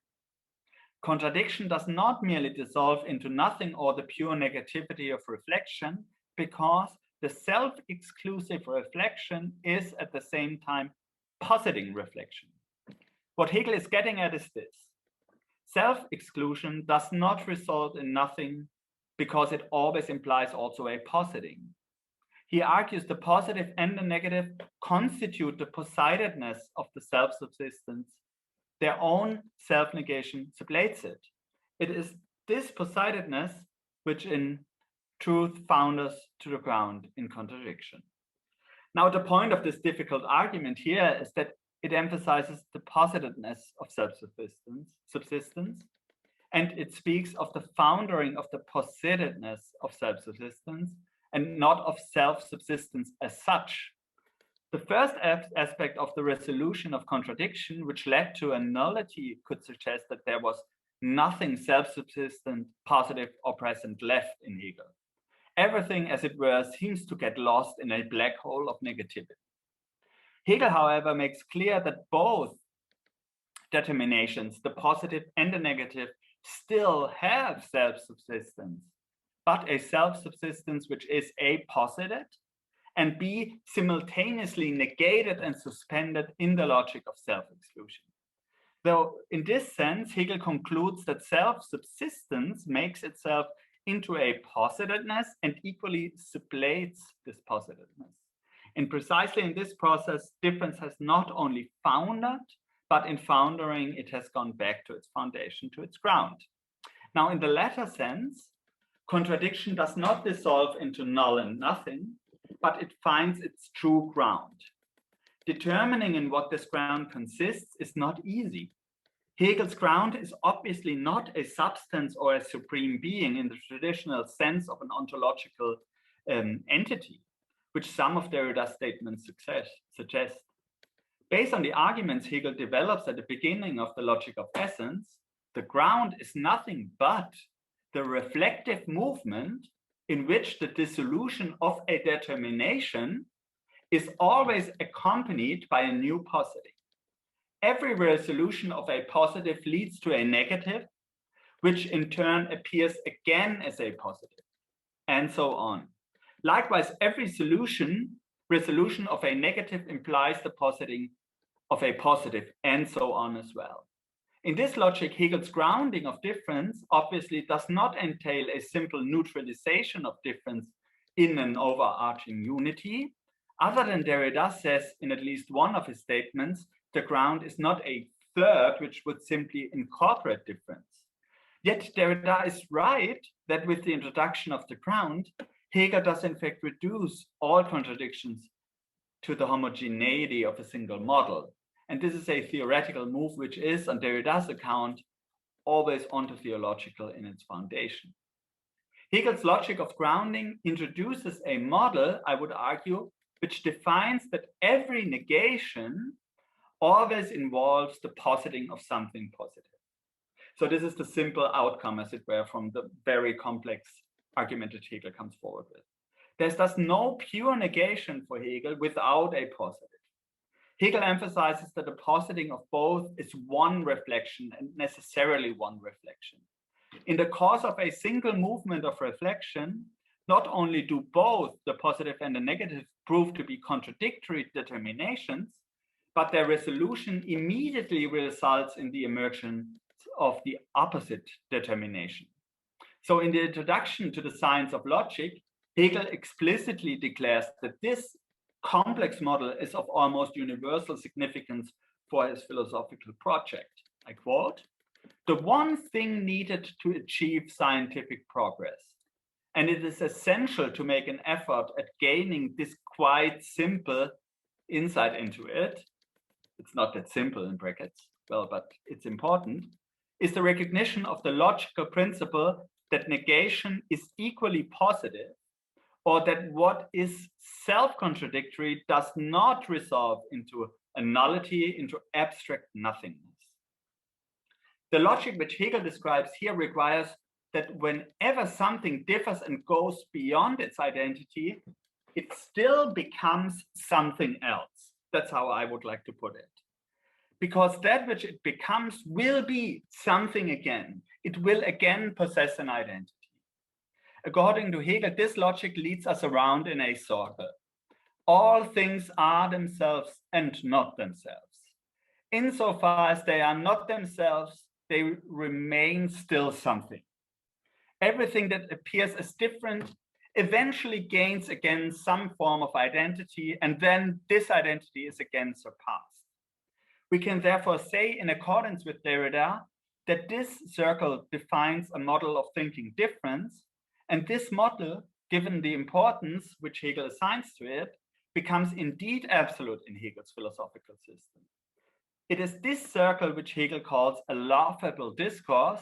Contradiction does not merely dissolve into nothing or the pure negativity of reflection, because the self-exclusive reflection is at the same time positing reflection. What Hegel is getting at is this: self-exclusion does not result in nothing because it always implies also a positing. He argues the positive and the negative constitute the posidedness of the self-subsistence. Their own self-negation sublates it. It is this posidedness which in truth found us to the ground in contradiction. Now, the point of this difficult argument here is that it emphasizes the posidedness of self-subsistence, and it speaks of the foundering of the posidedness of self-subsistence and not of self-subsistence as such. The first aspect of the resolution of contradiction, which led to a nullity, could suggest that there was nothing self-subsistent, positive, or present left in Hegel. Everything, as it were, seems to get lost in a black hole of negativity. Hegel, however, makes clear that both determinations, the positive and the negative, still have self-subsistence, but a self-subsistence which is aposited and be simultaneously negated and suspended in the logic of self-exclusion. Though in this sense, Hegel concludes that self-subsistence makes itself into a positiveness and equally sublates this positiveness. And precisely in this process, difference has not only foundered, but in foundering, it has gone back to its foundation, to its ground. Now, in the latter sense, contradiction does not dissolve into null and nothing, but it finds its true ground. Determining in what this ground consists is not easy. Hegel's ground is obviously not a substance or a supreme being in the traditional sense of an ontological entity, which some of Derrida's statements suggest. Based on the arguments Hegel develops at the beginning of the logic of essence, the ground is nothing but the reflective movement in which the dissolution of a determination is always accompanied by a new positive. Every resolution of a positive leads to a negative, which in turn appears again as a positive, and so on. Likewise, every resolution of a negative implies the positing of a positive, and so on as well. In this logic, Hegel's grounding of difference obviously does not entail a simple neutralization of difference in an overarching unity. Other than Derrida says in at least one of his statements, the ground is not a third which would simply incorporate difference. Yet Derrida is right that with the introduction of the ground, Hegel does in fact reduce all contradictions to the homogeneity of a single model. And this is a theoretical move which is, on Derrida's account, always ontothéological in its foundation. Hegel's logic of grounding introduces a model, I would argue, which defines that every negation always involves the positing of something positive. So this is the simple outcome, as it were, from the very complex argument that Hegel comes forward with. There's thus no pure negation for Hegel without a positive. Hegel emphasizes that the positing of both is one reflection and necessarily one reflection. In the course of a single movement of reflection, not only do both the positive and the negative prove to be contradictory determinations, but their resolution immediately results in the emergence of the opposite determination. So in the introduction to the science of logic, Hegel explicitly declares that this complex model is of almost universal significance for his philosophical project. I quote, "The one thing needed to achieve scientific progress, and it is essential to make an effort at gaining this quite simple insight into it," it's not that simple in brackets, well, but it's important, "is the recognition of the logical principle that negation is equally positive, or that what is self-contradictory does not resolve into a nullity, into abstract nothingness." The logic which Hegel describes here requires that whenever something differs and goes beyond its identity, it still becomes something else. That's how I would like to put it. Because that which it becomes will be something again. It will again possess an identity. According to Hegel, this logic leads us around in a circle. All things are themselves and not themselves. Insofar as they are not themselves, they remain still something. Everything that appears as different eventually gains again some form of identity, and then this identity is again surpassed. We can therefore say, in accordance with Derrida, that this circle defines a model of thinking difference, and this model, given the importance which Hegel assigns to it, becomes indeed absolute in Hegel's philosophical system. It is this circle which Hegel calls a laughable discourse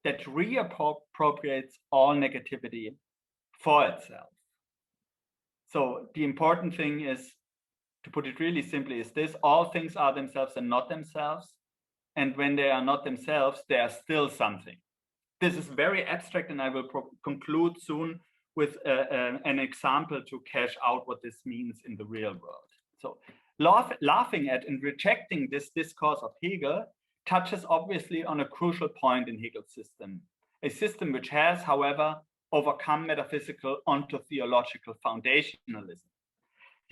that reappropriates all negativity for itself. So the important thing is, to put it really simply, is this: all things are themselves and not themselves. And when they are not themselves, they are still something. This is very abstract, and I will conclude soon with an example to cash out what this means in the real world. So laughing at and rejecting this discourse of Hegel touches obviously on a crucial point in Hegel's system, a system which has, however, overcome metaphysical onto theological foundationalism.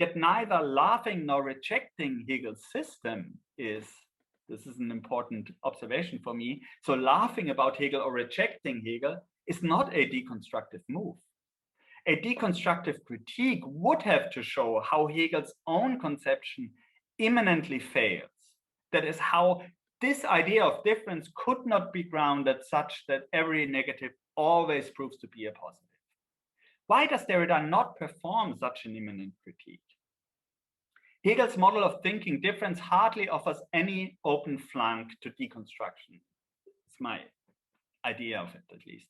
yet neither laughing nor rejecting Hegel's system is, this is an important observation for me, so laughing about Hegel or rejecting Hegel is not a deconstructive move. A deconstructive critique would have to show how Hegel's own conception immanently fails. That is, how this idea of difference could not be grounded such that every negative always proves to be a positive. Why does Derrida not perform such an immanent critique? Hegel's model of thinking difference hardly offers any open flank to deconstruction. It's my idea of it, at least.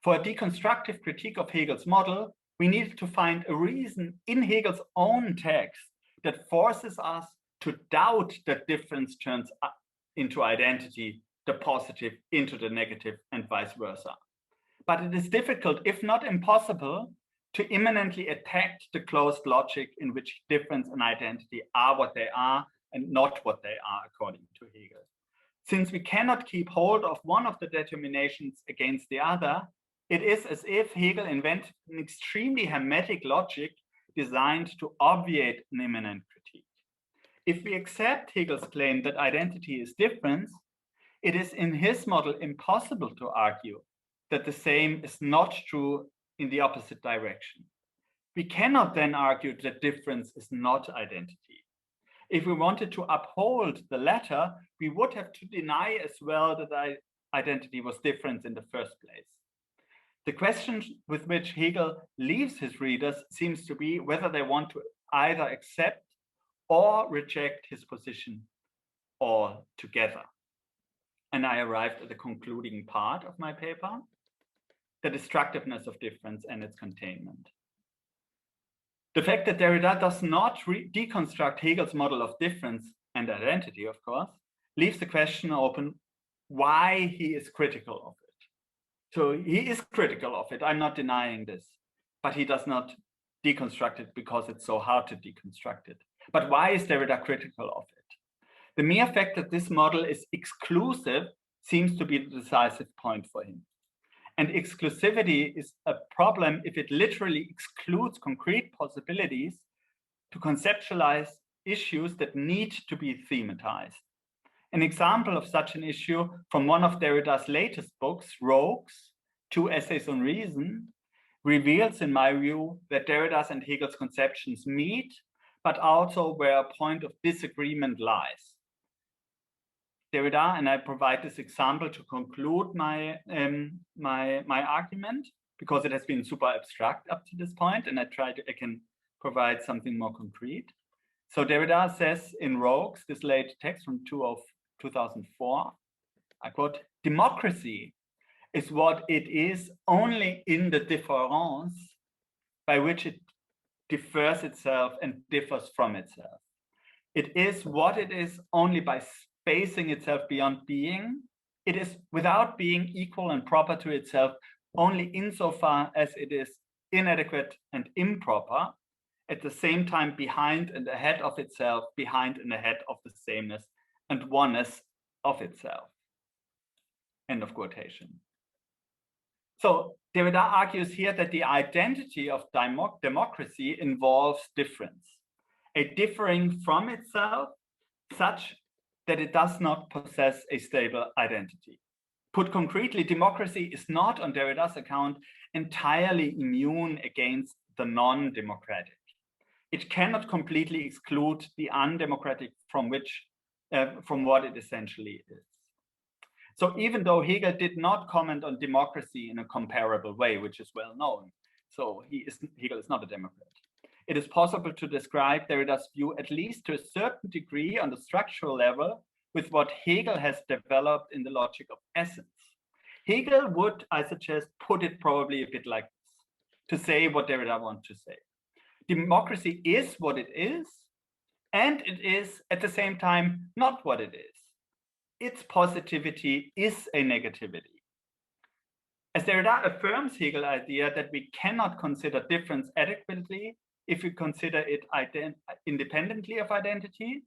For a deconstructive critique of Hegel's model, we need to find a reason in Hegel's own text that forces us to doubt that difference turns into identity, the positive into the negative, and vice versa. But it is difficult, if not impossible, to immanently attack the closed logic in which difference and identity are what they are and not what they are, according to Hegel. Since we cannot keep hold of one of the determinations against the other, it is as if Hegel invented an extremely hermetic logic designed to obviate an immanent critique. If we accept Hegel's claim that identity is difference, it is in his model impossible to argue that the same is not true in the opposite direction. We cannot then argue that difference is not identity. If we wanted to uphold the latter, we would have to deny as well that identity was difference in the first place. The question with which Hegel leaves his readers seems to be whether they want to either accept or reject his position altogether. And I arrived at the concluding part of my paper, the destructiveness of difference and its containment. The fact that Derrida does not deconstruct Hegel's model of difference and identity, of course, leaves the question open why he is critical of it. So he is critical of it, I'm not denying this, but he does not deconstruct it because it's so hard to deconstruct it. But why is Derrida critical of it? The mere fact that this model is exclusive seems to be the decisive point for him. And exclusivity is a problem if it literally excludes concrete possibilities to conceptualize issues that need to be thematized. An example of such an issue from one of Derrida's latest books, Rogues, 2 Essays on Reason, reveals, in my view, that Derrida's and Hegel's conceptions meet, but also where a point of disagreement lies. Derrida, and I provide this example to conclude my argument, because it has been super abstract up to this point, and I can provide something more concrete. So Derrida says in Rogues, this late text from 2004, I quote, "Democracy is what it is only in the difference by which it differs itself and differs from itself. It is what it is only by spacing itself beyond being. It is without being equal and proper to itself only insofar as it is inadequate and improper, at the same time behind and ahead of itself, behind and ahead of the sameness and oneness of itself." End of quotation. So Derrida argues here that the identity of democracy involves difference, a differing from itself such that it does not possess a stable identity. Put concretely, democracy is not, on Derrida's account, entirely immune against the non-democratic. It cannot completely exclude the undemocratic from what it essentially is. So even though Hegel did not comment on democracy in a comparable way, which is well known, so Hegel is not a Democrat, it is possible to describe Derrida's view, at least to a certain degree on the structural level, with what Hegel has developed in the logic of essence. Hegel would, I suggest, put it probably a bit like this, to say what Derrida wants to say. Democracy is what it is, and it is at the same time not what it is. Its positivity is a negativity. As Derrida affirms Hegel's idea that we cannot consider difference adequately if we consider it independently of identity,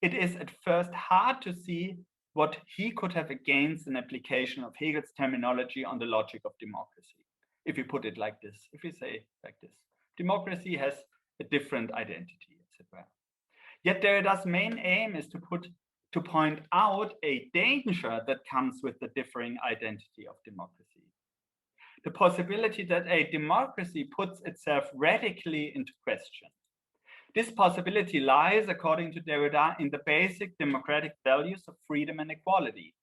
it is at first hard to see what he could have against an application of Hegel's terminology on the logic of democracy. If we put it like this, if we say like this, democracy has a different identity, as it were. Yet Derrida's main aim is to point out a danger that comes with the differing identity of democracy. The possibility that a democracy puts itself radically into question. This possibility lies, according to Derrida, in the basic democratic values of freedom and equality.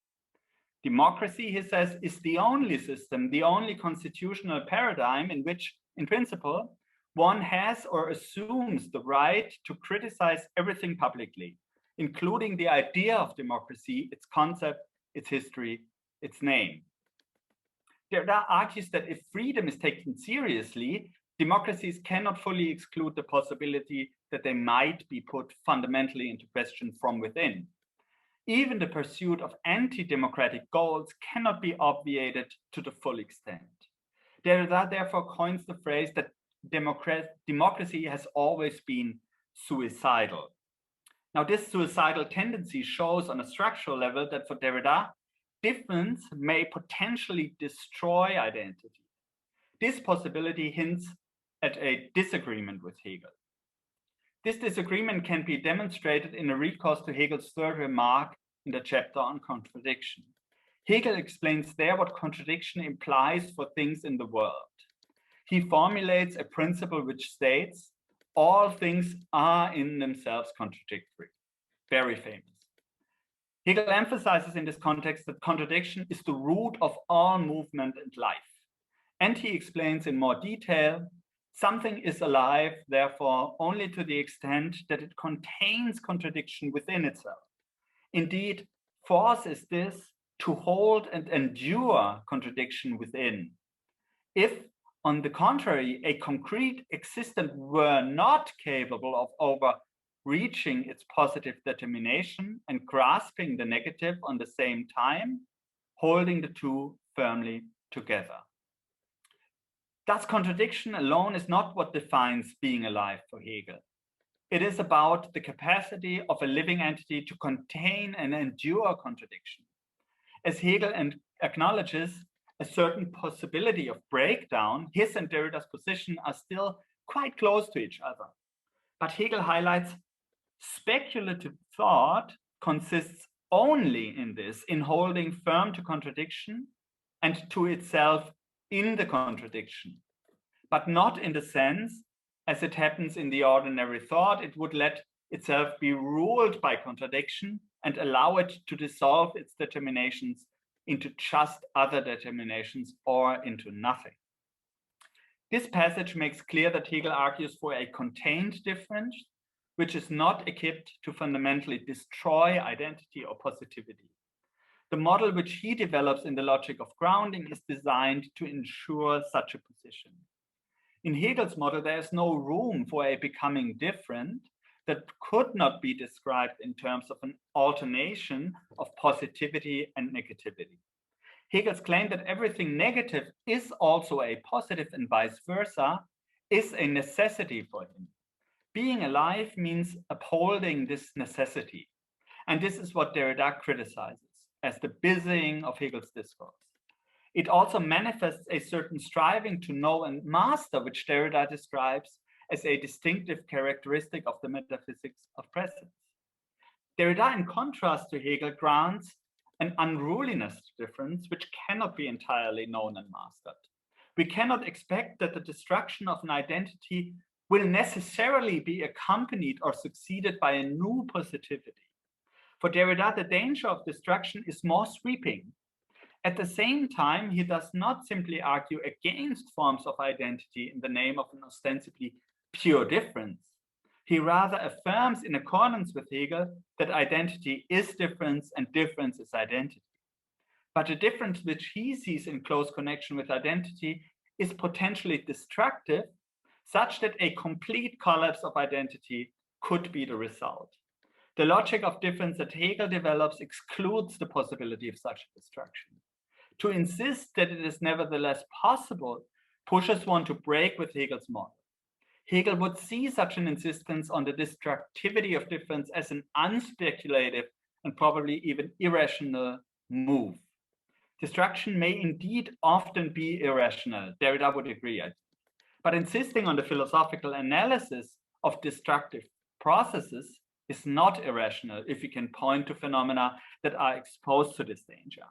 Democracy, he says, is the only system, the only constitutional paradigm in which, in principle, one has or assumes the right to criticize everything publicly, including the idea of democracy, its concept, its history, its name. Derrida argues that if freedom is taken seriously, democracies cannot fully exclude the possibility that they might be put fundamentally into question from within. Even the pursuit of anti-democratic goals cannot be obviated to the full extent. Derrida therefore coins the phrase that democracy has always been suicidal. Now, this suicidal tendency shows on a structural level that for Derrida, difference may potentially destroy identity. This possibility hints at a disagreement with Hegel. This disagreement can be demonstrated in a recourse to Hegel's third remark in the chapter on contradiction. Hegel explains there what contradiction implies for things in the world. He formulates a principle which states, all things are in themselves contradictory. Very famous. Hegel emphasizes in this context that contradiction is the root of all movement and life. And he explains in more detail, something is alive, therefore, only to the extent that it contains contradiction within itself. Indeed, force is this to hold and endure contradiction within. If, on the contrary, a concrete existent were not capable of overreaching its positive determination and grasping the negative on the same time, holding the two firmly together. Thus, contradiction alone is not what defines being alive for Hegel. It is about the capacity of a living entity to contain and endure contradiction. As Hegel acknowledges a certain possibility of breakdown, his and Derrida's position are still quite close to each other. But Hegel highlights speculative thought consists only in this, in holding firm to contradiction and to itself in the contradiction, but not in the sense, as it happens in the ordinary thought, it would let itself be ruled by contradiction and allow it to dissolve its determinations into just other determinations or into nothing. This passage makes clear that Hegel argues for a contained difference, which is not equipped to fundamentally destroy identity or positivity. The model which he develops in the logic of grounding is designed to ensure such a position. In Hegel's model, there is no room for a becoming different that could not be described in terms of an alternation of positivity and negativity. Hegel's claim that everything negative is also a positive and vice versa is a necessity for him. Being alive means upholding this necessity. And this is what Derrida criticizes as the busying of Hegel's discourse. It also manifests a certain striving to know and master, which Derrida describes as a distinctive characteristic of the metaphysics of presence. Derrida, in contrast to Hegel, grants an unruliness to difference which cannot be entirely known and mastered. We cannot expect that the destruction of an identity will necessarily be accompanied or succeeded by a new positivity. For Derrida, the danger of destruction is more sweeping. At the same time, he does not simply argue against forms of identity in the name of an ostensibly pure difference. He rather affirms, in accordance with Hegel, that identity is difference and difference is identity. But the difference which he sees in close connection with identity is potentially destructive, such that a complete collapse of identity could be the result. The logic of difference that Hegel develops excludes the possibility of such destruction. To insist that it is nevertheless possible pushes one to break with Hegel's model. Hegel would see such an insistence on the destructivity of difference as an unspeculative and probably even irrational move. Destruction may indeed often be irrational. Derrida would agree, but insisting on the philosophical analysis of destructive processes is not irrational if we can point to phenomena that are exposed to this danger.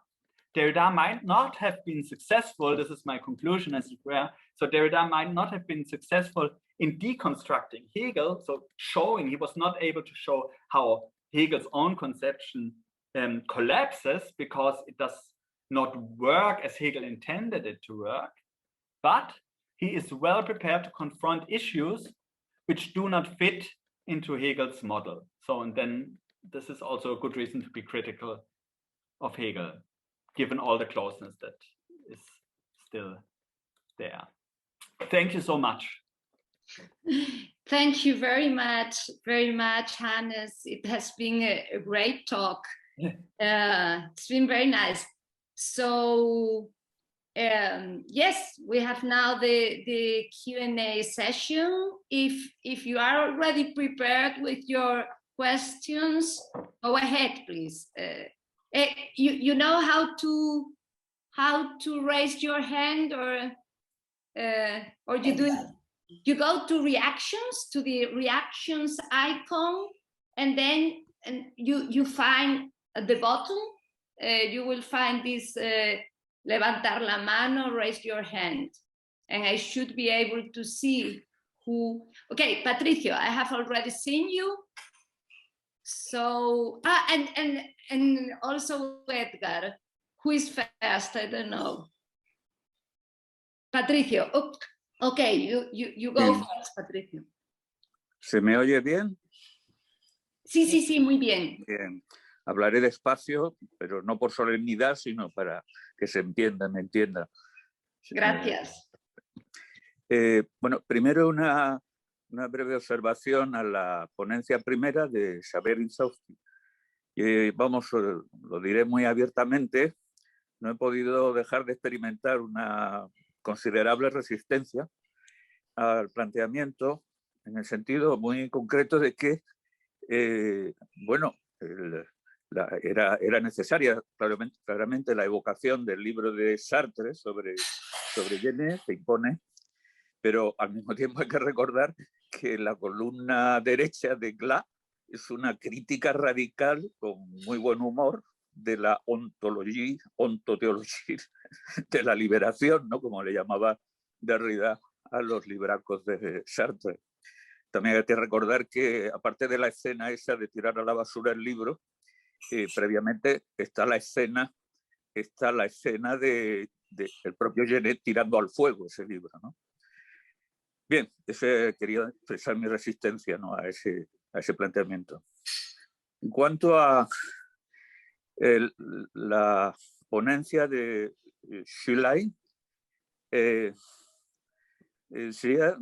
Derrida might not have been successful, this is my conclusion as it were, so Derrida might not have been successful in deconstructing Hegel, so showing, he was not able to show how Hegel's own conception collapses because it does not work as Hegel intended it to work, but he is well prepared to confront issues which do not fit into Hegel's model. So, and then this is also a good reason to be critical of Hegel, given all the closeness that is still there. Thank you so much. Thank you very much, Hannes. It has been a great talk. It's been very nice. So, yes, we have now the Q&A session. If you are already prepared with your questions, go ahead, please. You know how to raise your hand, or you do it? You go to reactions, to the reactions icon, and then you find at the bottom, you will find this levantar la mano, raise your hand. And I should be able to see who. Okay, Patricio, I have already seen you. So, and also Edgar, who is fast? I don't know. Patricio, okay, you go first, Patricio. ¿Se me oye bien? Sí, muy bien. Bien. Hablaré despacio, pero no por solemnidad, sino para que se entienda, me entienda. Gracias. Bueno, primero una breve observación a la ponencia primera de Xavier Insausti. Vamos, lo diré muy abiertamente, no he podido dejar de experimentar una considerable resistencia al planteamiento, en el sentido muy concreto de que, bueno, era necesaria claramente la evocación del libro de Sartre sobre Genet, se impone, pero al mismo tiempo hay que recordar que la columna derecha de Glas es una crítica radical con muy buen humor de la ontoteología de la liberación, ¿no? Como le llamaba Derrida a los libracos de Sartre. También hay que recordar que, aparte de la escena esa de tirar a la basura el libro, previamente está la escena del propio Genet tirando al fuego ese libro, ¿no? Bien, quería expresar mi resistencia, ¿no?, a ese planteamiento. En cuanto a la ponencia de Schülein, sería,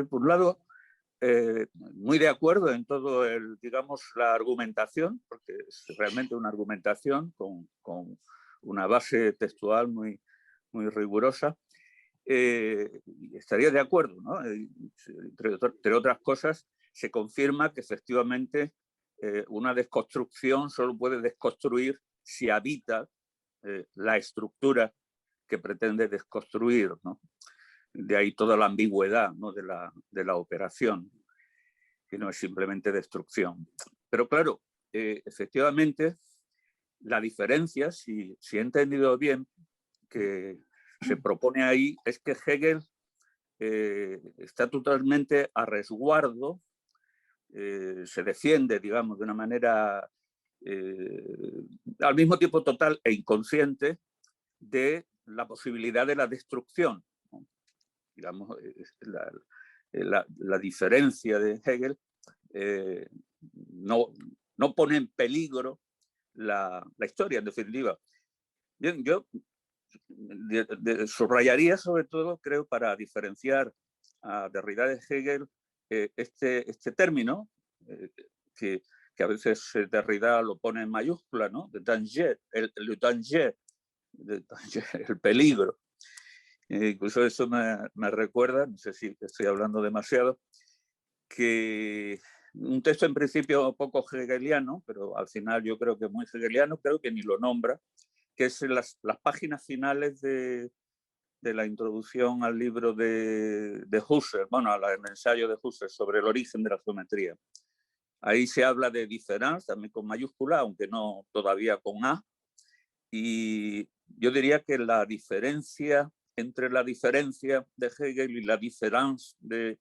por un lado, muy de acuerdo en todo digamos, la argumentación, porque es realmente una argumentación con una base textual muy rigurosa. Estaría de acuerdo, ¿no? Entre otras cosas, se confirma que efectivamente una desconstrucción solo puede desconstruir si habita la estructura que pretende desconstruir, ¿no? De ahí toda la ambigüedad, ¿no?, de la operación, que no es simplemente destrucción. Pero claro, efectivamente, la diferencia, si he entendido bien, que se propone ahí, es que Hegel está totalmente a resguardo, se defiende, digamos, de una manera al mismo tiempo total e inconsciente de la posibilidad de la destrucción, ¿no? Digamos, la diferencia de Hegel no pone en peligro la historia, en definitiva. Bien, yo subrayaría sobre todo, creo, para diferenciar a Derrida de Hegel, este término, que a veces Derrida lo pone en mayúscula, ¿no?, de danger, el peligro. Incluso eso me recuerda, no sé si estoy hablando demasiado, que un texto en principio poco hegeliano, pero al final yo creo que muy hegeliano, creo que ni lo nombra, que es las páginas finales de de la introducción al libro de Husserl, bueno, al ensayo de Husserl sobre el origen de la geometría. Ahí se habla de diferencia, también con mayúscula, aunque no todavía con A. Y yo diría que la diferencia entre la diferencia de Hegel y la diferencia de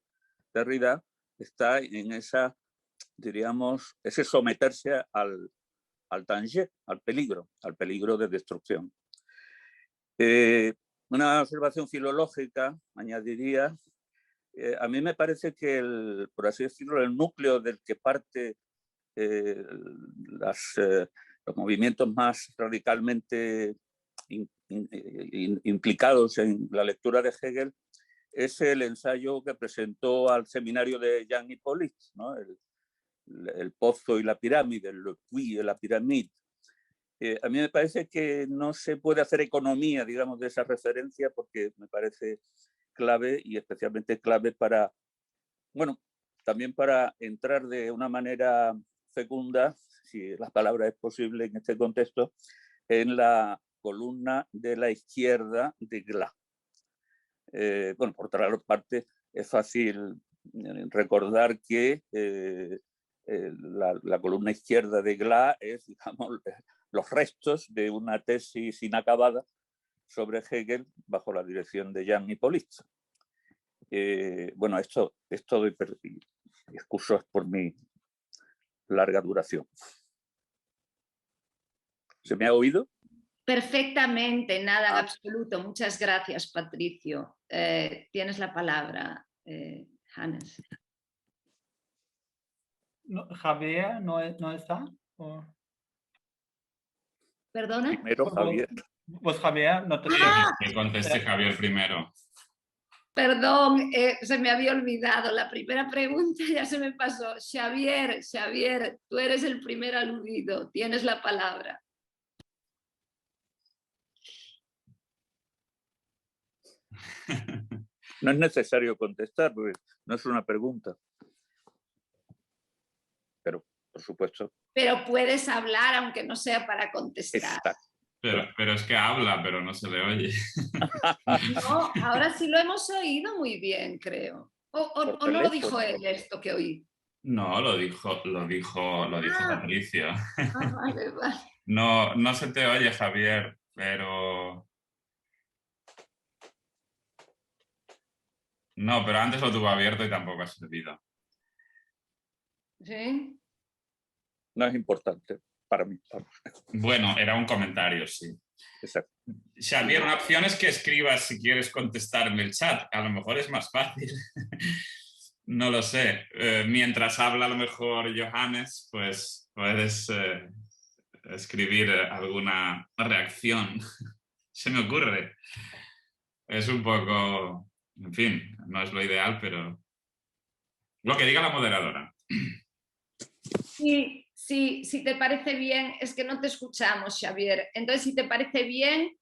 Derrida está en esa, diríamos, ese someterse al danger, al peligro de destrucción. Una observación filológica, añadiría, a mí me parece que, por así decirlo, el núcleo del que parte los movimientos más radicalmente implicados en la lectura de Hegel es el ensayo que presentó al seminario de Jean Hippolyte, ¿no? El pozo y la pirámide, el puits y la pirámide. A mí me parece que no se puede hacer economía, digamos, de esa referencia porque me parece clave y especialmente clave para, bueno, también para entrar de una manera fecunda, si la palabra es posible en este contexto, en la columna de la izquierda de Glas. Bueno, por otra parte, es fácil recordar que la columna izquierda de Glas es, digamos, los restos de una tesis inacabada sobre Hegel bajo la dirección de Jean Hippolyte. Bueno, esto doy excusos por mi larga duración. ¿Se me ha oído? Perfectamente, nada en absoluto. Muchas gracias, Patricio. Tienes la palabra, Hannes. No, Javier, ¿no está? ¿O? ¿Perdona? Primero, Javier. Pues Javier, no te Que conteste Javier primero. Perdón, se me había olvidado. La primera pregunta ya se me pasó. Xavier, tú eres el primer aludido. Tienes la palabra. No es necesario contestar, porque no es una pregunta. Pero, por supuesto. Pero puedes hablar aunque no sea para contestar. Pero es que habla, pero no se le oye. No, ahora sí lo hemos oído muy bien, creo. ¿O no lo dijo él esto que oí? No, lo dijo Patricio. Vale. No se te oye, Javier, pero... No, pero antes lo tuvo abierto y tampoco ha servido. ¿Sí? No es importante para mí. Bueno, era un comentario, sí. Exacto. Xavier, una opción es que escribas si quieres contestarme el chat. A lo mejor es más fácil. No lo sé. Mientras habla a lo mejor Johannes, pues puedes escribir alguna reacción. Se me ocurre. Es un poco... En fin, no es lo ideal, pero... Lo que diga la moderadora. Sí, si te parece bien, es que no te escuchamos, Xavier. Entonces, si te parece bien,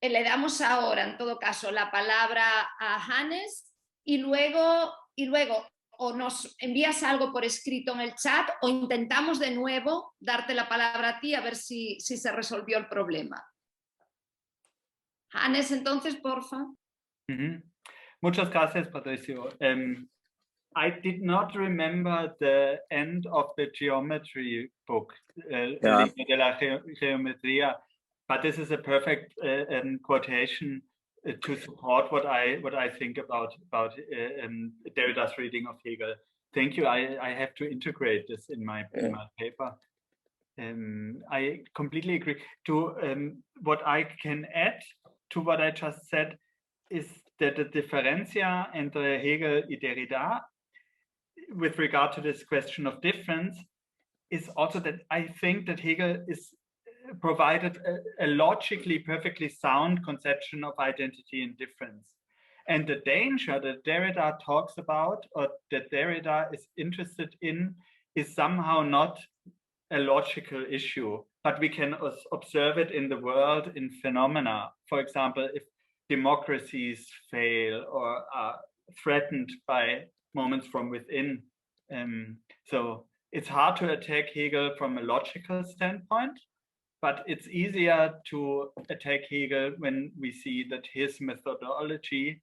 le damos ahora, en todo caso, la palabra a Hannes y luego o nos envías algo por escrito en el chat o intentamos de nuevo darte la palabra a ti a ver si se resolvió el problema. Hannes, entonces, porfa. Muchas gracias, Patricio. I did not remember the end of the geometry book, de la geometría, but this is a perfect quotation to support what I think about Derrida's reading of Hegel. Thank you. I have to integrate this in my paper. I completely agree. To what I can add to what I just said is that the differencia entre Hegel y Derrida with regard to this question of difference is also that I think that Hegel is provided a logically perfectly sound conception of identity and difference. And the danger that Derrida talks about, or that Derrida is interested in, is somehow not a logical issue, but we can observe it in the world in phenomena. For example, if democracies fail or are threatened by moments from within. So it's hard to attack Hegel from a logical standpoint, but it's easier to attack Hegel when we see that his methodology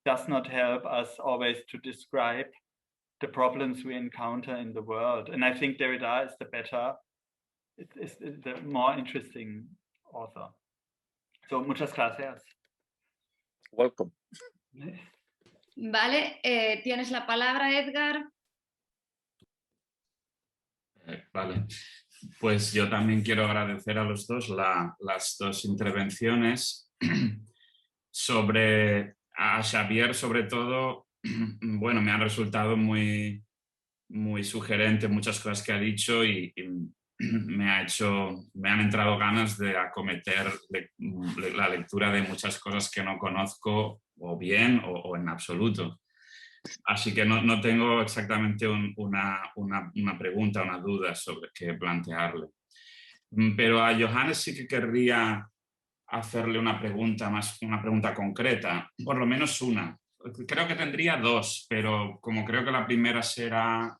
does not help us always to describe the problems we encounter in the world. And I think Derrida is the better, is the more interesting author. So, muchas gracias. Welcome. Vale, tienes la palabra, Edgar. Vale, pues yo también quiero agradecer a los dos las dos intervenciones a Xavier sobre todo, bueno, me han resultado muy sugerentes muchas cosas que ha dicho y me han entrado ganas de acometer la lectura de muchas cosas que no conozco o bien o en absoluto. Así que no tengo exactamente una pregunta, una duda sobre qué plantearle. Pero a Johannes sí que querría hacerle una pregunta concreta, por lo menos una. Creo que tendría dos, pero como creo que la primera será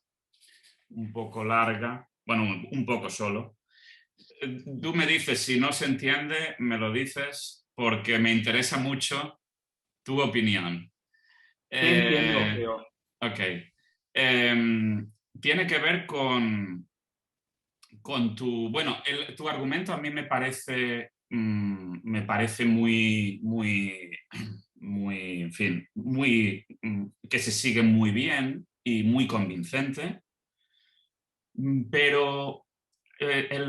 un poco larga, bueno, un poco solo. Tú me dices, si no se entiende, me lo dices, porque me interesa mucho tu opinión. Entiendo. Ok. Tiene que ver con tu... Bueno, tu argumento a mí me parece muy, en fin, que se sigue muy bien y muy convincente, pero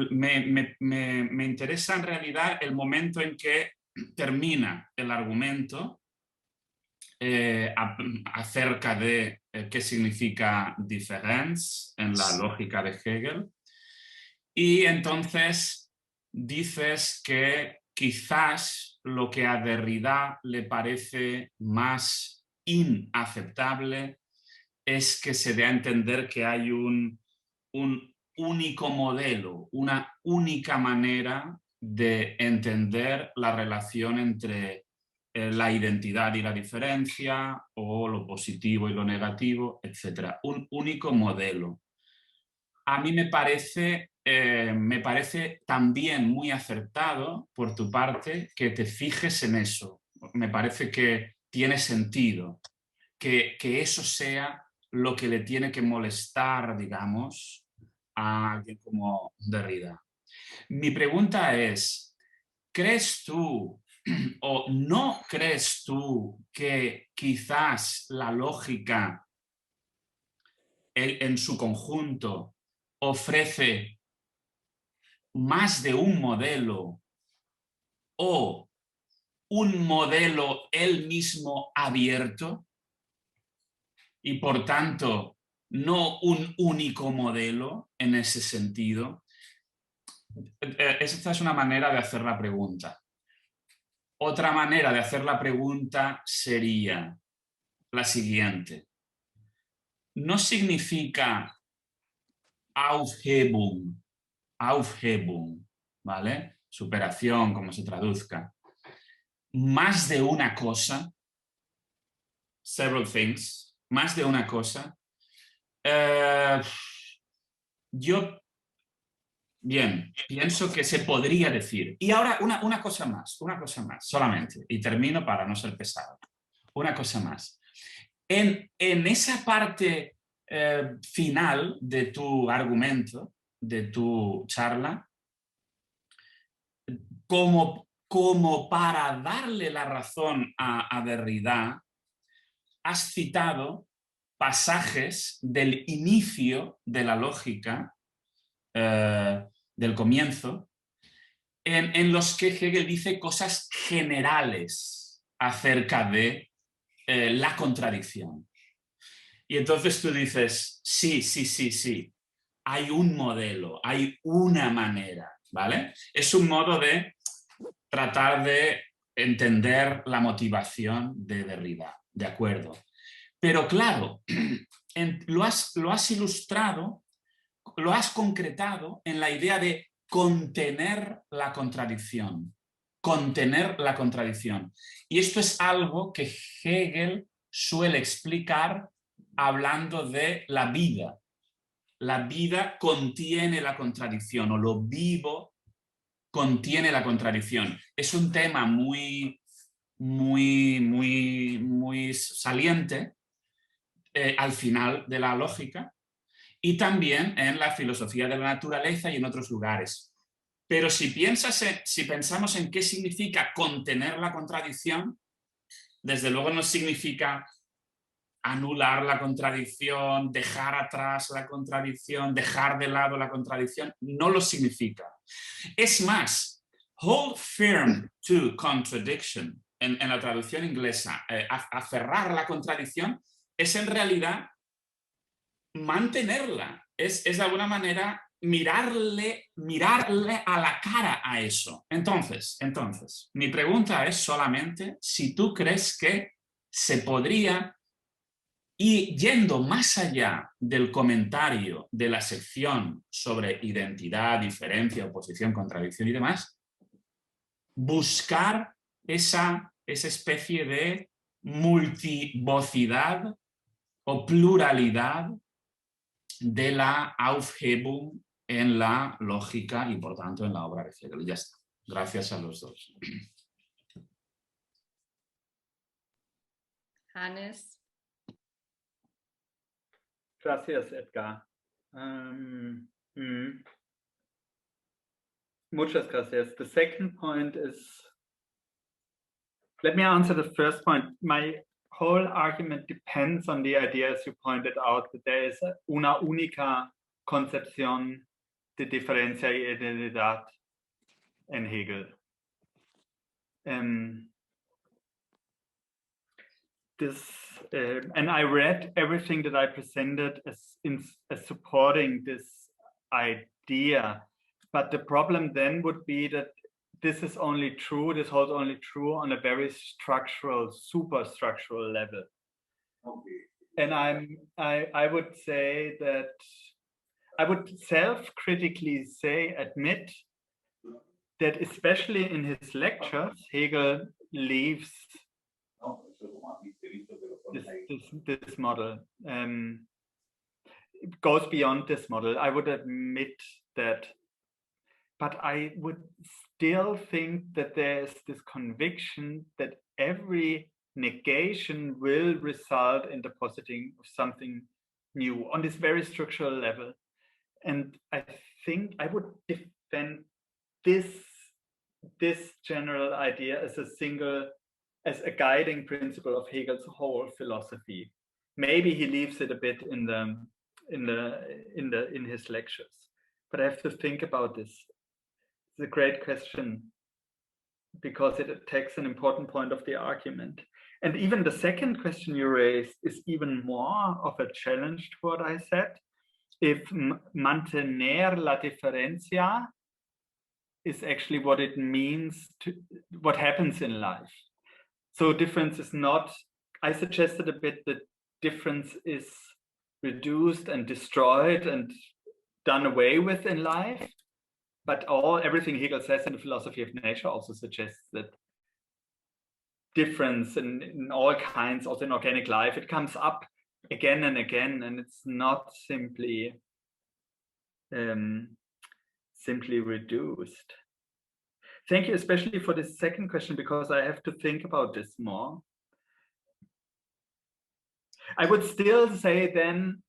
me interesa en realidad el momento en que termina el argumento acerca de qué significa difference en la lógica de Hegel. Y entonces dices que quizás lo que a Derrida le parece más inaceptable es que se dé a entender que hay un único modelo, una única manera de entender la relación entre la identidad y la diferencia, o lo positivo y lo negativo, etc. Un único modelo. A mí me parece también muy acertado por tu parte que te fijes en eso. Me parece que tiene sentido que eso sea lo que le tiene que molestar, digamos, a alguien como Derrida. Mi pregunta es, ¿crees tú o no crees tú que quizás la lógica en su conjunto ofrece más de un modelo o un modelo él mismo abierto y por tanto no un único modelo en ese sentido? Esta es una manera de hacer la pregunta. Otra manera de hacer la pregunta sería la siguiente. ¿No significa Aufhebung, ¿vale? Superación, como se traduzca, más de una cosa, several things, más de una cosa? Yo pienso que se podría decir. Y ahora una cosa más, solamente, y termino para no ser pesado. Una cosa más. En esa parte final de tu argumento, de tu charla, como para darle la razón a Derrida, has citado pasajes del inicio de la lógica, del comienzo, en los que Hegel dice cosas generales acerca de la contradicción. Y entonces tú dices, sí, hay un modelo, hay una manera, ¿vale? Es un modo de tratar de entender la motivación de Derrida, ¿de acuerdo? Pero claro, lo has ilustrado, lo has concretado en la idea de contener la contradicción. Contener la contradicción. Y esto es algo que Hegel suele explicar hablando de la vida. La vida contiene la contradicción, o lo vivo contiene la contradicción. Es un tema muy saliente al final de la lógica y también en la filosofía de la naturaleza y en otros lugares. Pero si pensamos en qué significa contener la contradicción, desde luego no significa anular la contradicción, dejar atrás la contradicción, dejar de lado la contradicción, no lo significa. Es más, hold firm to contradiction, en la traducción inglesa, aferrar la contradicción, es en realidad mantenerla, es de alguna manera mirarle a la cara a eso. Entonces, mi pregunta es solamente si tú crees que se podría, y yendo más allá del comentario de la sección sobre identidad, diferencia, oposición, contradicción y demás, buscar esa especie de multivocidad o pluralidad de la Aufhebung en la lógica y por tanto en la obra de Hegel. Ya está. Gracias a los dos. Hannes. Gracias, Edgar. Muchas gracias. The second point is, let me answer the first point. My whole argument depends on the idea, as you pointed out, that there is una única concepción de diferencia y identidad en Hegel. And I read everything that I presented as supporting this idea, but the problem then would be that this is only true, this holds only true on a very structural, superstructural level. Okay. And I would say that I would self-critically admit that especially in his lectures, Hegel leaves this model. It goes beyond this model. I would admit that. But I would still think that there's this conviction that every negation will result in the positing of something new on this very structural level. And I think I would defend this general idea as a guiding principle of Hegel's whole philosophy. Maybe he leaves it a bit in his lectures, but I have to think about this. It's a great question because it attacks an important point of the argument. And even the second question you raised is even more of a challenge to what I said. If mantener la diferencia is actually what it means to what happens in life. So difference is not, I suggested a bit that difference is reduced and destroyed and done away with in life. But everything Hegel says in the philosophy of nature also suggests that difference in all kinds, also in organic life, it comes up again and again, and it's not simply reduced. Thank you especially for this second question, because I have to think about this more. I would still say then,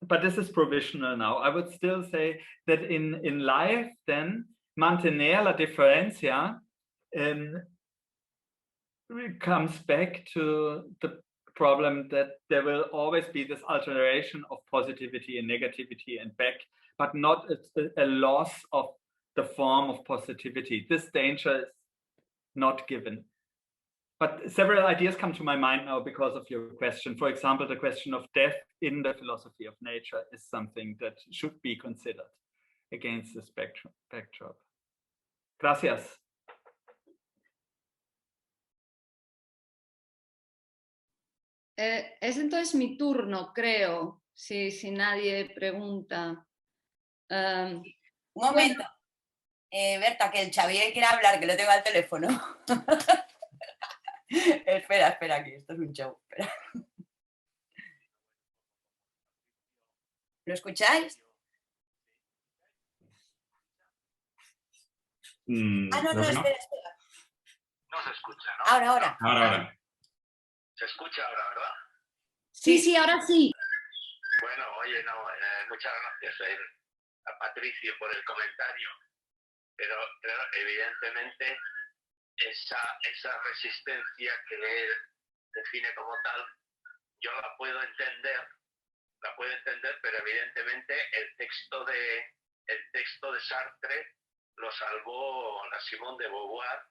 but this is provisional now, I would still say that in life then, mantener la diferencia comes back to the problem that there will always be this alternation of positivity and negativity and back, but not a loss of the form of positivity. This danger is not given. But several ideas come to my mind now because of your question. For example, the question of death in the philosophy of nature is something that should be considered against this backdrop. Gracias. Es entonces mi turno, creo, si nadie pregunta. Un momento. Berta, que el Xavier quiere hablar, que lo tengo al teléfono. espera, que esto es un show. Espera. ¿Lo escucháis? No, creo que no. espera. No se escucha, ¿no? Ahora. Ahora. Se escucha ahora, ¿verdad? Sí, ahora sí. Bueno, oye, no, muchas gracias a Patricio por el comentario, pero evidentemente esa resistencia que él define como tal, yo la puedo entender, pero evidentemente el texto de Sartre lo salvó la Simone de Beauvoir,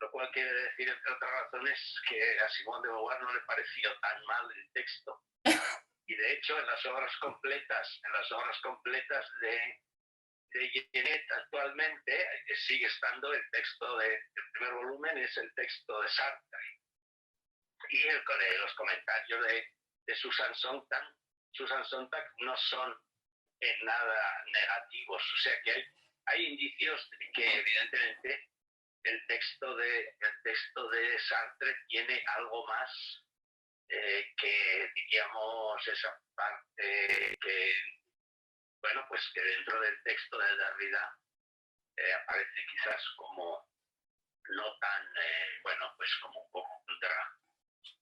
lo cual quiere decir, entre otras razones, que a Simone de Beauvoir no le pareció tan mal el texto. Y de hecho, en las obras completas de Genet actualmente sigue estando el texto el primer volumen es el texto de Sartre. Y los comentarios de Susan Sontag no son en nada negativos. O sea que hay indicios de que evidentemente el texto de Sartre tiene algo más que, diríamos, esa parte que, bueno, pues que dentro del texto de Derrida aparece quizás como no tan, bueno, pues como un poco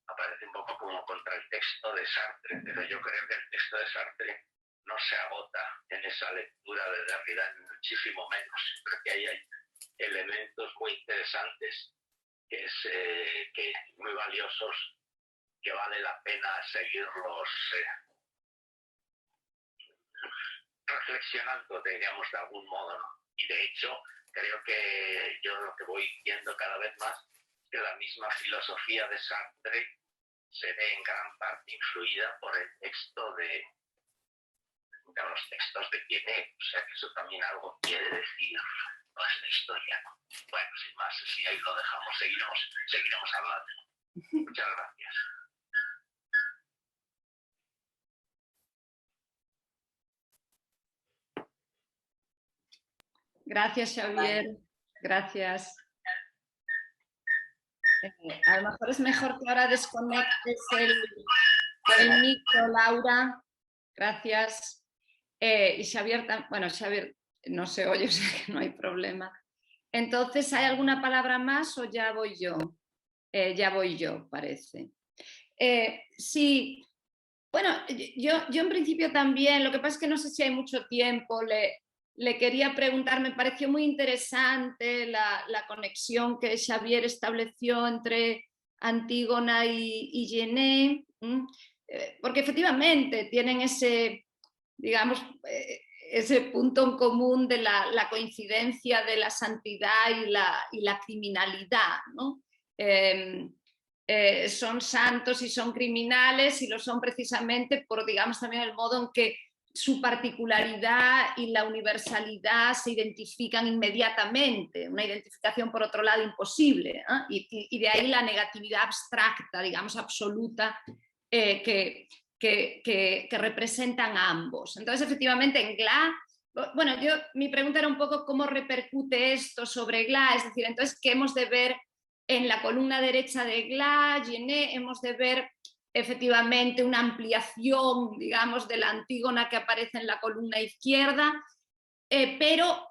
aparece un poco como contra el texto de Sartre, pero yo creo que el texto de Sartre no se agota en esa lectura de Derrida, ni muchísimo menos. Creo que ahí hay elementos muy interesantes que muy valiosos, que vale la pena seguirlos reflexionando, digamos, de algún modo, ¿no? Y de hecho, creo que yo lo que voy viendo cada vez más es que la misma filosofía de Sartre se ve en gran parte influida por el texto de los textos de Genet. O sea que eso también algo quiere decir toda esta historia, ¿no? Bueno, sin más, si ahí lo dejamos, seguiremos hablando. Muchas gracias. Gracias, Xavier. Gracias. A lo mejor es mejor que ahora desconectes el micro, Laura. Gracias. Y Xavier, bueno, Xavier no se oye, o sea que no hay problema. Entonces, ¿hay alguna palabra más o ya voy yo? Ya voy yo, parece. Sí, bueno, yo en principio también, lo que pasa es que no sé si hay mucho tiempo, le quería preguntar, me pareció muy interesante la conexión que Xavier estableció entre Antígona y Genet, porque efectivamente tienen ese, digamos, ese punto en común de la coincidencia de la santidad y la criminalidad, ¿no? Son santos y son criminales, y lo son precisamente por, digamos, también el modo en que su particularidad y la universalidad se identifican inmediatamente, una identificación por otro lado imposible, ¿eh? Y de ahí la negatividad abstracta, digamos, absoluta, que representan a ambos. Entonces, efectivamente, en Glas, bueno, mi pregunta era un poco cómo repercute esto sobre Glas, es decir, entonces, ¿qué hemos de ver en la columna derecha de Glas, Genet? Hemos de ver efectivamente una ampliación, digamos, de la Antígona que aparece en la columna izquierda, pero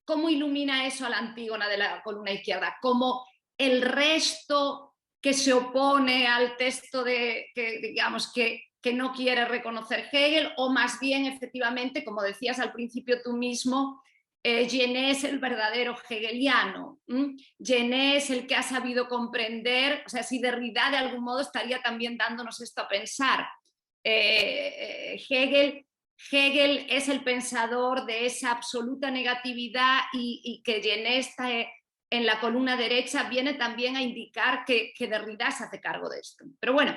¿cómo ilumina eso a la Antígona de la columna izquierda? Como el resto que se opone al texto digamos, que no quiere reconocer Hegel, o más bien, efectivamente, como decías al principio tú mismo, Genet es el verdadero hegeliano. Genet es el que ha sabido comprender, o sea, si Derrida de algún modo estaría también dándonos esto a pensar. Hegel es el pensador de esa absoluta negatividad, y que Genet está en la columna derecha viene también a indicar que Derrida se hace cargo de esto. Pero bueno,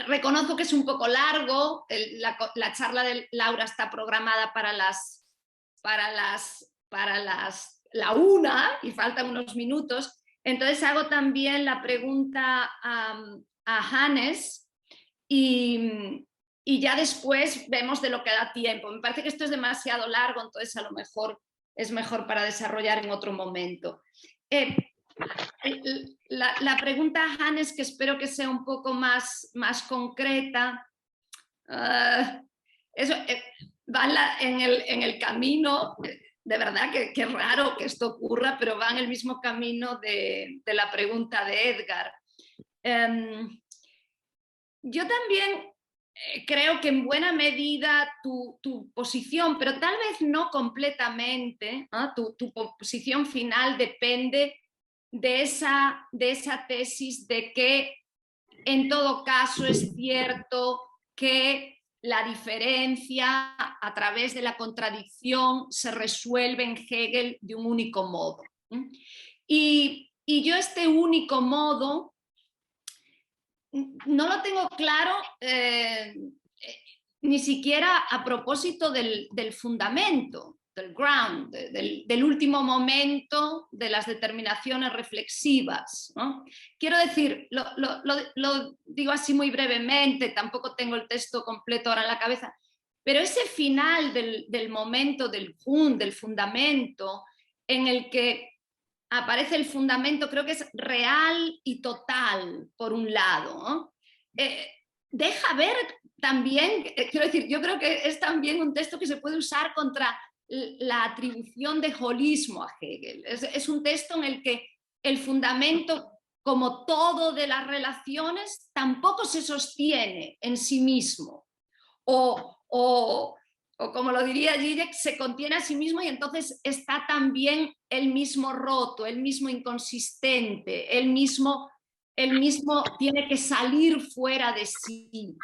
reconozco que es un poco largo, la charla de Laura está programada para la 1 y faltan unos minutos, entonces hago también la pregunta a Hannes y ya después vemos de lo que da tiempo. Me parece que esto es demasiado largo, entonces a lo mejor es mejor para desarrollar en otro momento. La pregunta a Hannes, que espero que sea un poco más concreta, va en el camino de verdad que raro que esto ocurra, pero va en el mismo camino de la pregunta de Edgar. Yo también creo que en buena medida tu posición, pero tal vez no completamente, ¿no? Tu posición final depende de esa tesis de que en todo caso es cierto que la diferencia a través de la contradicción se resuelve en Hegel de un único modo. Y yo este único modo no lo tengo claro ni siquiera a propósito del fundamento, del ground, del último momento de las determinaciones reflexivas, ¿no? Quiero decir, lo digo así muy brevemente, tampoco tengo el texto completo ahora en la cabeza, pero ese final del momento del Grund, del fundamento, en el que aparece el fundamento, creo que es real y total, por un lado, ¿no? Deja ver también, quiero decir, yo creo que es también un texto que se puede usar contra la atribución de holismo a Hegel. Es un texto en el que el fundamento, como todo de las relaciones, tampoco se sostiene en sí mismo. O como lo diría Zizek, se contiene a sí mismo y entonces está también el mismo roto, el mismo inconsistente, el mismo tiene que salir fuera de sí.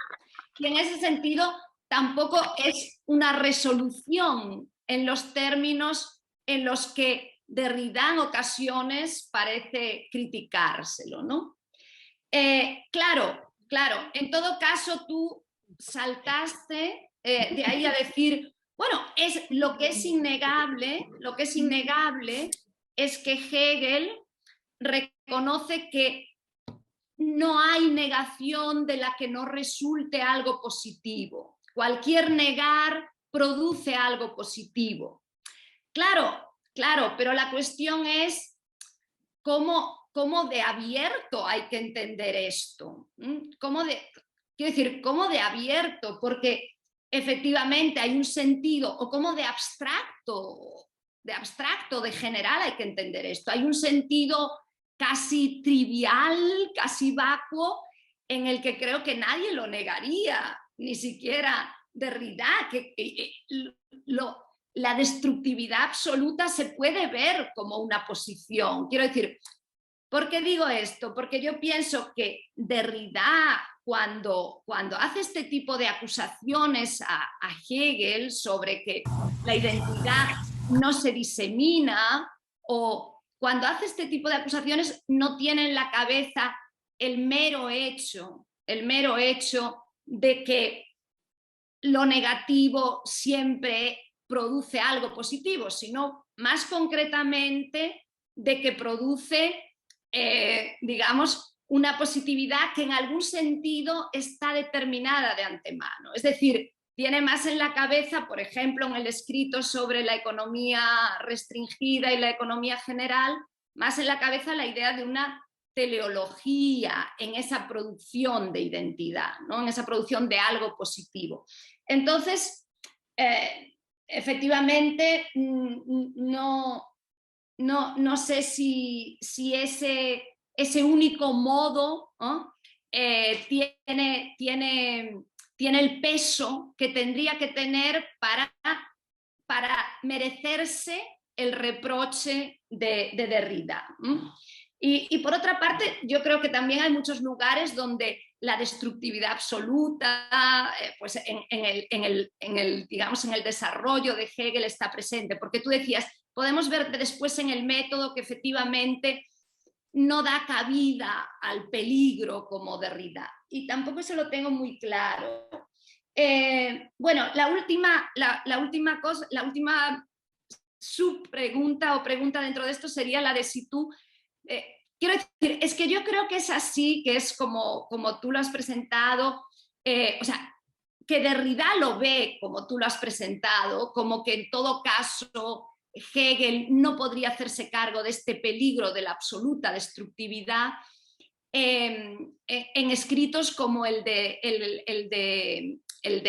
Y en ese sentido tampoco es una resolución en los términos en los que Derrida en ocasiones parece criticárselo, ¿no? Claro, en todo caso tú saltaste de ahí a decir, bueno, lo que es innegable es que Hegel reconoce que no hay negación de la que no resulte algo positivo. Cualquier negar produce algo positivo. Claro, pero la cuestión es cómo de abierto hay que entender esto. Quiero decir, cómo de abierto, porque efectivamente hay un sentido, o cómo de abstracto, de general hay que entender esto. Hay un sentido casi trivial, casi vacuo, en el que creo que nadie lo negaría, ni siquiera Derrida, la destructividad absoluta se puede ver como una posición. Quiero decir, ¿por qué digo esto? Porque yo pienso que Derrida, cuando hace este tipo de acusaciones a Hegel sobre que la identidad no se disemina, o cuando hace este tipo de acusaciones no tiene en la cabeza el mero hecho de que lo negativo siempre produce algo positivo, sino más concretamente de que produce, digamos, una positividad que en algún sentido está determinada de antemano. Es decir, tiene más en la cabeza, por ejemplo, en el escrito sobre la economía restringida y la economía general, más en la cabeza la idea de una teleología en esa producción de identidad, ¿no? En esa producción de algo positivo. Entonces, efectivamente, no sé si ese único modo, ¿no? tiene el peso que tendría que tener para merecerse el reproche de Derrida. Y por otra parte, yo creo que también hay muchos lugares donde la destructividad absoluta, pues en el desarrollo de Hegel está presente, porque tú decías, podemos ver después en el método que efectivamente no da cabida al peligro como Derrida, y tampoco eso lo tengo muy claro. Bueno, la última subpregunta o pregunta dentro de esto sería la de si tú... quiero decir, es que yo creo que es así, que es como tú lo has presentado, o sea, que Derrida lo ve como tú lo has presentado, como que en todo caso Hegel no podría hacerse cargo de este peligro de la absoluta destructividad, en escritos como el de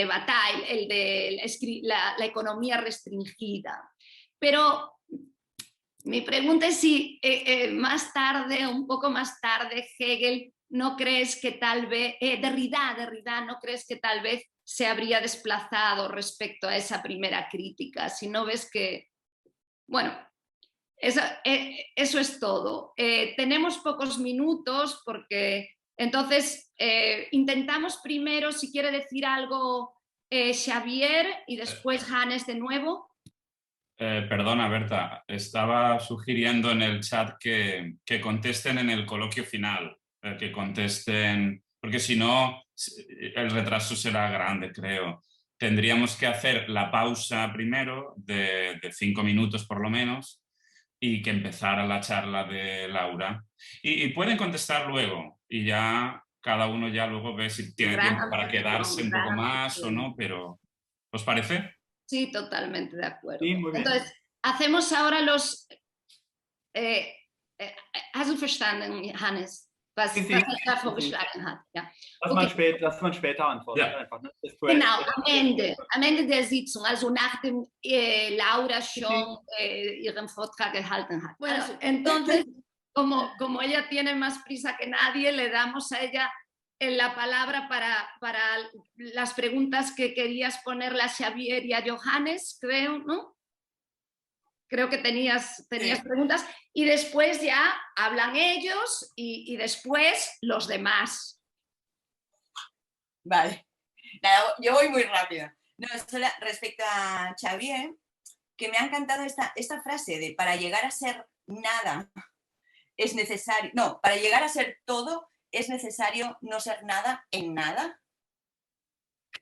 Bataille, el de la economía restringida. Pero mi pregunta es si más tarde, un poco más tarde, Hegel, ¿no crees que tal vez, Derrida, ¿no crees que tal vez se habría desplazado respecto a esa primera crítica? Si no ves que, bueno, eso es todo. Tenemos pocos minutos porque entonces intentamos primero, si quiere decir algo, Xavier y después Hannes de nuevo. Perdona, Berta, estaba sugiriendo en el chat que contesten en el coloquio final, que contesten, porque si no, el retraso será grande, creo. Tendríamos que hacer la pausa primero de 5 minutos por lo menos y que empezara la charla de Laura. Y pueden contestar luego y ya cada uno ya luego ve si tiene tiempo para quedarse un poco más o no, pero ¿os parece? Sí, totalmente de acuerdo. Sí, muy bien. Entonces, hacemos ahora los... ¿Has du verstanden, Hannes? Was Sí. ich da vorgeschlagen habe? Ja. Lass man später antworten. Ja. Einfach, ne? Genau, am Ende der Sitzung, also nachdem Laura schon ihren Vortrag gehalten hat. Bueno, entonces, como ella tiene más prisa que nadie, le damos a ella la palabra para las preguntas que querías ponerle a Xavier y a Johannes, creo, ¿no? Creo que tenías preguntas y después ya hablan ellos y después los demás. Vale. Nada, yo voy muy rápido. No, solo respecto a Xavier, que me ha encantado esta frase de para llegar a ser nada es necesario, no, para llegar a ser todo es necesario no ser nada en nada.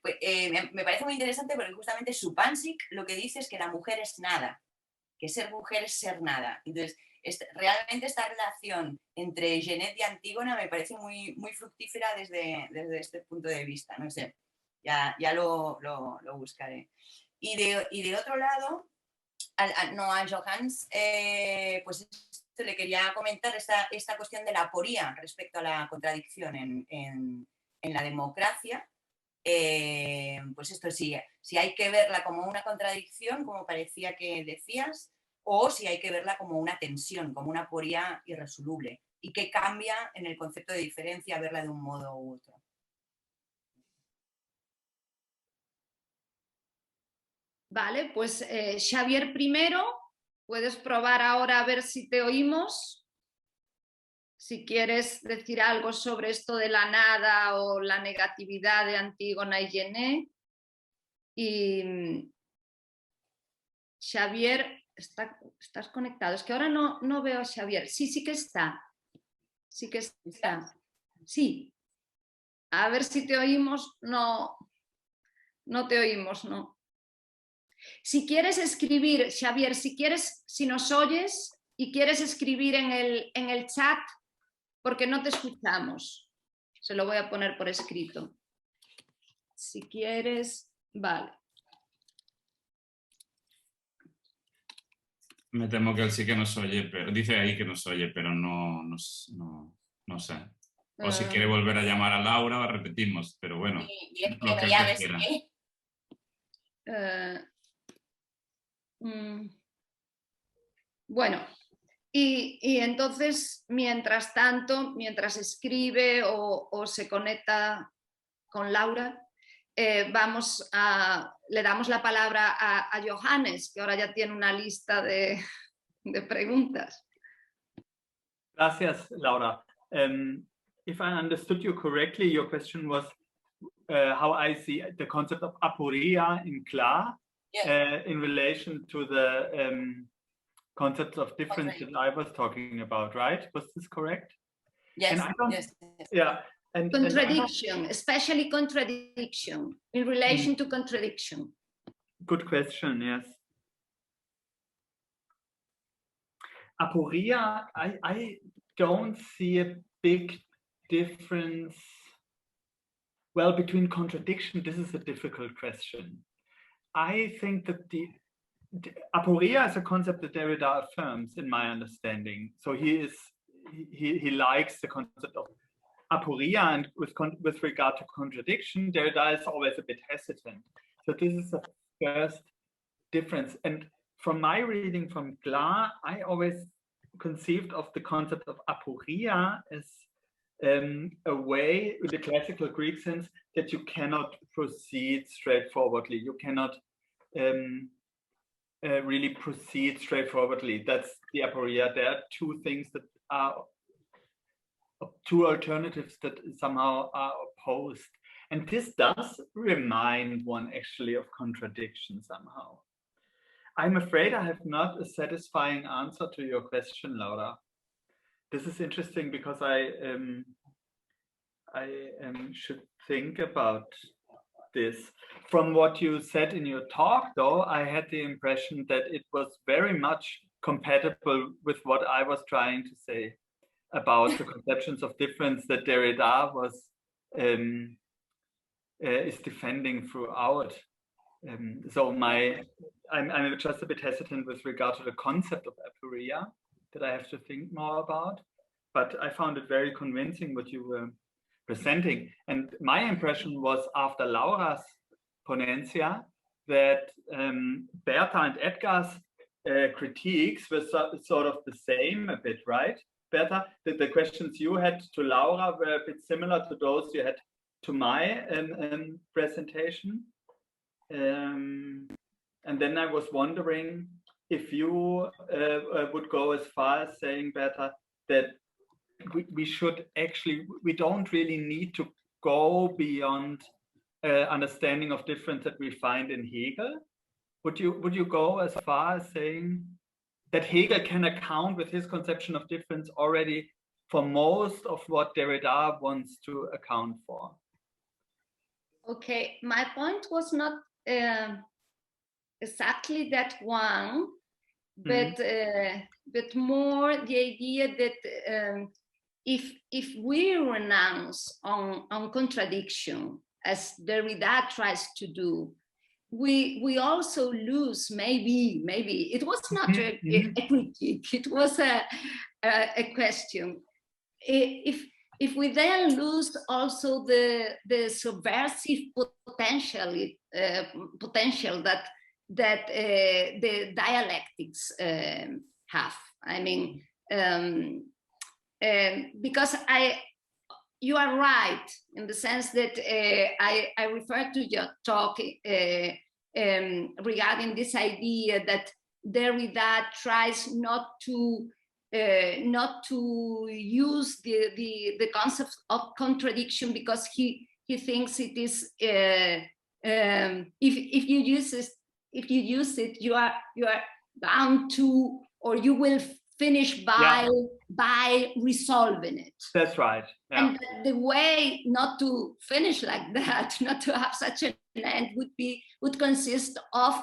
Pues, me parece muy interesante porque justamente Supansik lo que dice es que la mujer es nada, que ser mujer es ser nada. Entonces, realmente esta relación entre Genet y Antígona me parece muy, muy fructífera desde este punto de vista. No sé, ya lo buscaré. Y de otro lado, a Johannes, pues le quería comentar esta cuestión de la aporía respecto a la contradicción en la democracia. Pues esto sí, si hay que verla como una contradicción, como parecía que decías, o si hay que verla como una tensión, como una aporía irresoluble, y que cambia en el concepto de diferencia verla de un modo u otro. Vale, pues Xavier primero, puedes probar ahora a ver si te oímos. Si quieres decir algo sobre esto de la nada o la negatividad de Antígona y Genet. Y Xavier, ¿estás conectado? Es que ahora no veo a Xavier. Sí que está. Sí que está. Sí. A ver si te oímos. No te oímos, no. Si quieres escribir, Xavier, si nos oyes y quieres escribir en el chat, porque no te escuchamos. Se lo voy a poner por escrito. Si quieres, vale. Me temo que él sí que nos oye, pero dice ahí que nos oye, pero no sé. O si quiere volver a llamar a Laura, repetimos, pero bueno. Lo que ya ves, bueno, y entonces, mientras tanto, mientras escribe o se conecta con Laura, le damos la palabra a Johannes, que ahora ya tiene una lista de preguntas. Gracias, Laura. If I understood you correctly, your question was how I see the concept of aporia in Klar in relation to the concepts of difference that I was talking about, right? Was this correct? Yes, yes. Yeah. And contradiction, especially contradiction, in relation to contradiction. Good question, yes. Aporia, I don't see a big difference. Well, between contradiction, this is a difficult question. I think that the aporia is a concept that Derrida affirms, in my understanding. So he likes the concept of aporia, and with regard to contradiction, Derrida is always a bit hesitant. So this is the first difference. And from my reading from Glas, I always conceived of the concept of aporia as a way, in the classical Greek sense, that you cannot proceed straightforwardly. You cannot really proceed straightforwardly. That's the aporia. There are two things that are, two alternatives that somehow are opposed. And this does remind one actually of contradiction somehow. I'm afraid I have not a satisfying answer to your question, Laura. This is interesting because I should think about this. From what you said in your talk, though, I had the impression that it was very much compatible with what I was trying to say about the conceptions of difference that Derrida was is defending throughout. So I'm just a bit hesitant with regard to the concept of aporia that I have to think more about, but I found it very convincing what you were presenting. And my impression was after Laura's ponencia that Berta and Edgar's critiques were sort of the same a bit, right? Berta, the questions you had to Laura were a bit similar to those you had to my presentation. And then I was wondering if you would go as far as saying, Berta, that we should actually, we don't really need to go beyond understanding of difference that we find in Hegel. Would you go as far as saying that Hegel can account with his conception of difference already for most of what Derrida wants to account for? Okay, my point was not exactly that one, but more the idea that if we renounce on contradiction, as Derrida tries to do, we also lose, maybe it was not a critique, it was a question. If we then lose also the subversive potential that the dialectics have, I mean, because you are right in the sense that I refer to your talk regarding this idea that Derrida tries not to use the concept of contradiction because he thinks it is if you use it you are bound to, or you will finish by resolving it. That's right. Yeah. And the way not to finish like that, not to have such an end, would consist of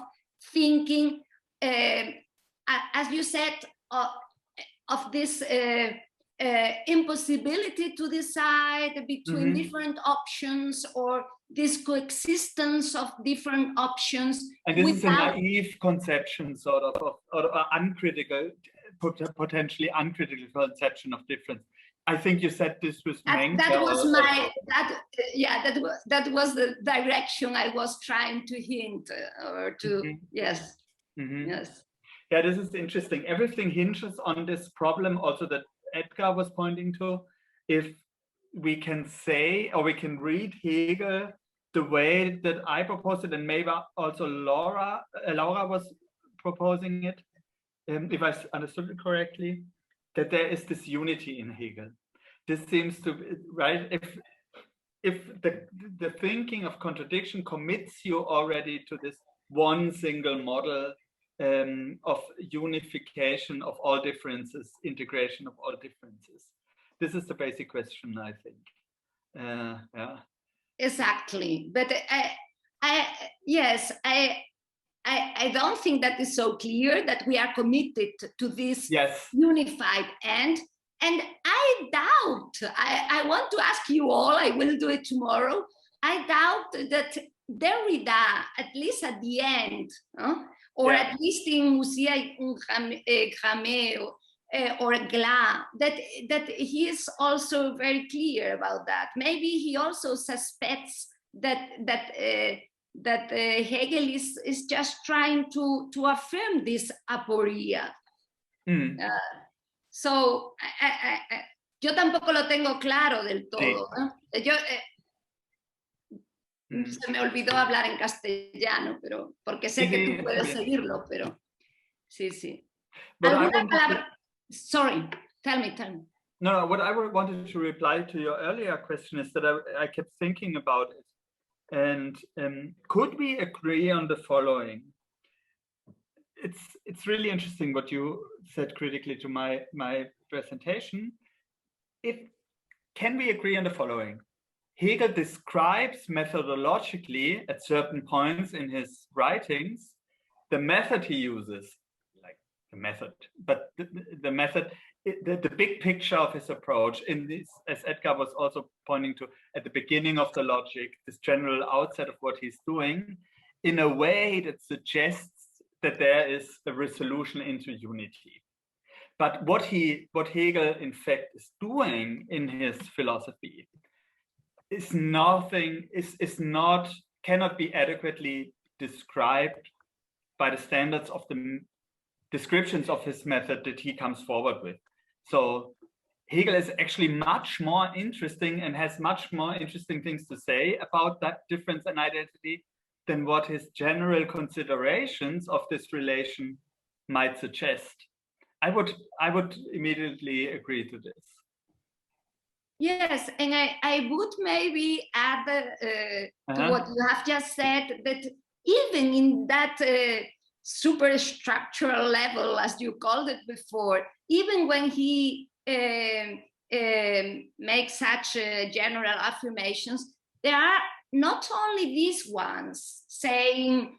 thinking, as you said, of this impossibility to decide between different options, or this coexistence of different options. And this is a naive conception, sort of, or uncritical, potentially uncritical conception of difference. I think you said this was that was my that was the direction I was trying to hint or to yes. Yeah, this is interesting. Everything hinges on this problem also that Edgar was pointing to. If we can say, or we can read Hegel the way that I proposed it, and maybe also Laura was proposing it, if I understood it correctly, that there is this unity in Hegel. This seems to be, right? If the thinking of contradiction commits you already to this one single model of unification of all differences, integration of all differences. This is the basic question, I think. Yeah. Exactly, but I don't think that is so clear that we are committed to this unified end. And I doubt, I want to ask you all, I will do it tomorrow, I doubt that Derrida, at least at the end, or at least in Musia Gramé or Glas, that he is also very clear about that. Maybe he also suspects that that Hegel is just trying to affirm this aporia. So yo tampoco lo tengo claro del todo. Sí. Yo, se me olvidó hablar en castellano, pero porque sé que tú puedes seguirlo, pero sí. ¿Alguna palabra? Sorry, tell me. No, what I wanted to reply to your earlier question is that I kept thinking about it. And could we agree on the following? It's really interesting what you said critically to my presentation. Can we agree on the following? Hegel describes methodologically at certain points in his writings the method he uses, like the method, but the method, the big picture of his approach in this, as Edgar was also pointing to at the beginning of the logic, this general outset of what he's doing, in a way that suggests that there is a resolution into unity. But what Hegel in fact is doing in his philosophy is cannot be adequately described by the standards of the descriptions of his method that he comes forward with. So Hegel is actually much more interesting and has much more interesting things to say about that difference and identity than what his general considerations of this relation might suggest. I would immediately agree to this. Yes, and I would maybe add to what you have just said, that even in that superstructural level, as you called it before, even when he makes such general affirmations, there are not only these ones saying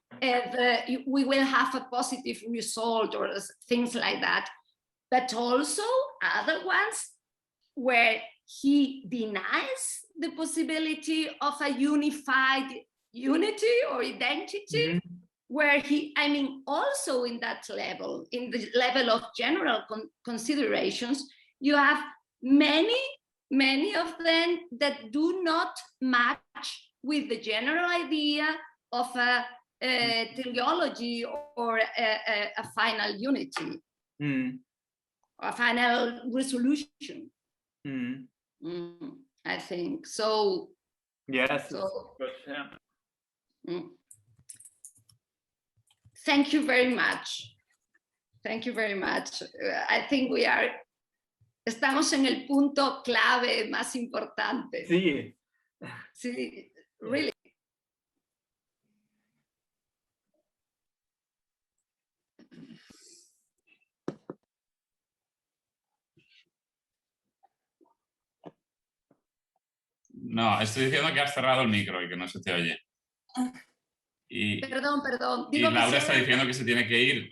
we will have a positive result or things like that, but also other ones where he denies the possibility of a unified unity or identity, where also in that level, in the level of general considerations, you have many of them that do not match with the general idea of a teleology or a final unity, a final resolution. I think so. Yes. Good, yeah. Thank you very much. Thank you very much. I think estamos en el punto clave más importante. Sí. Sí, really. No, estoy diciendo que has cerrado el micro y que no se te oye. Perdón. Digo, y Laura está diciendo que se tiene que ir.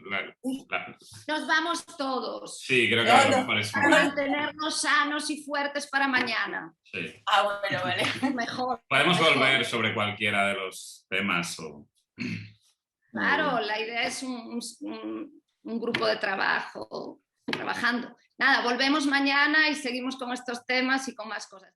Nos vamos todos. Sí, creo que a lo mejor es para mantenernos sanos y fuertes para mañana. Sí. Bueno, vale. Mejor. Podemos volver sobre cualquiera de los temas. Claro, la idea es un grupo de trabajo, trabajando. Nada, volvemos mañana y seguimos con estos temas y con más cosas.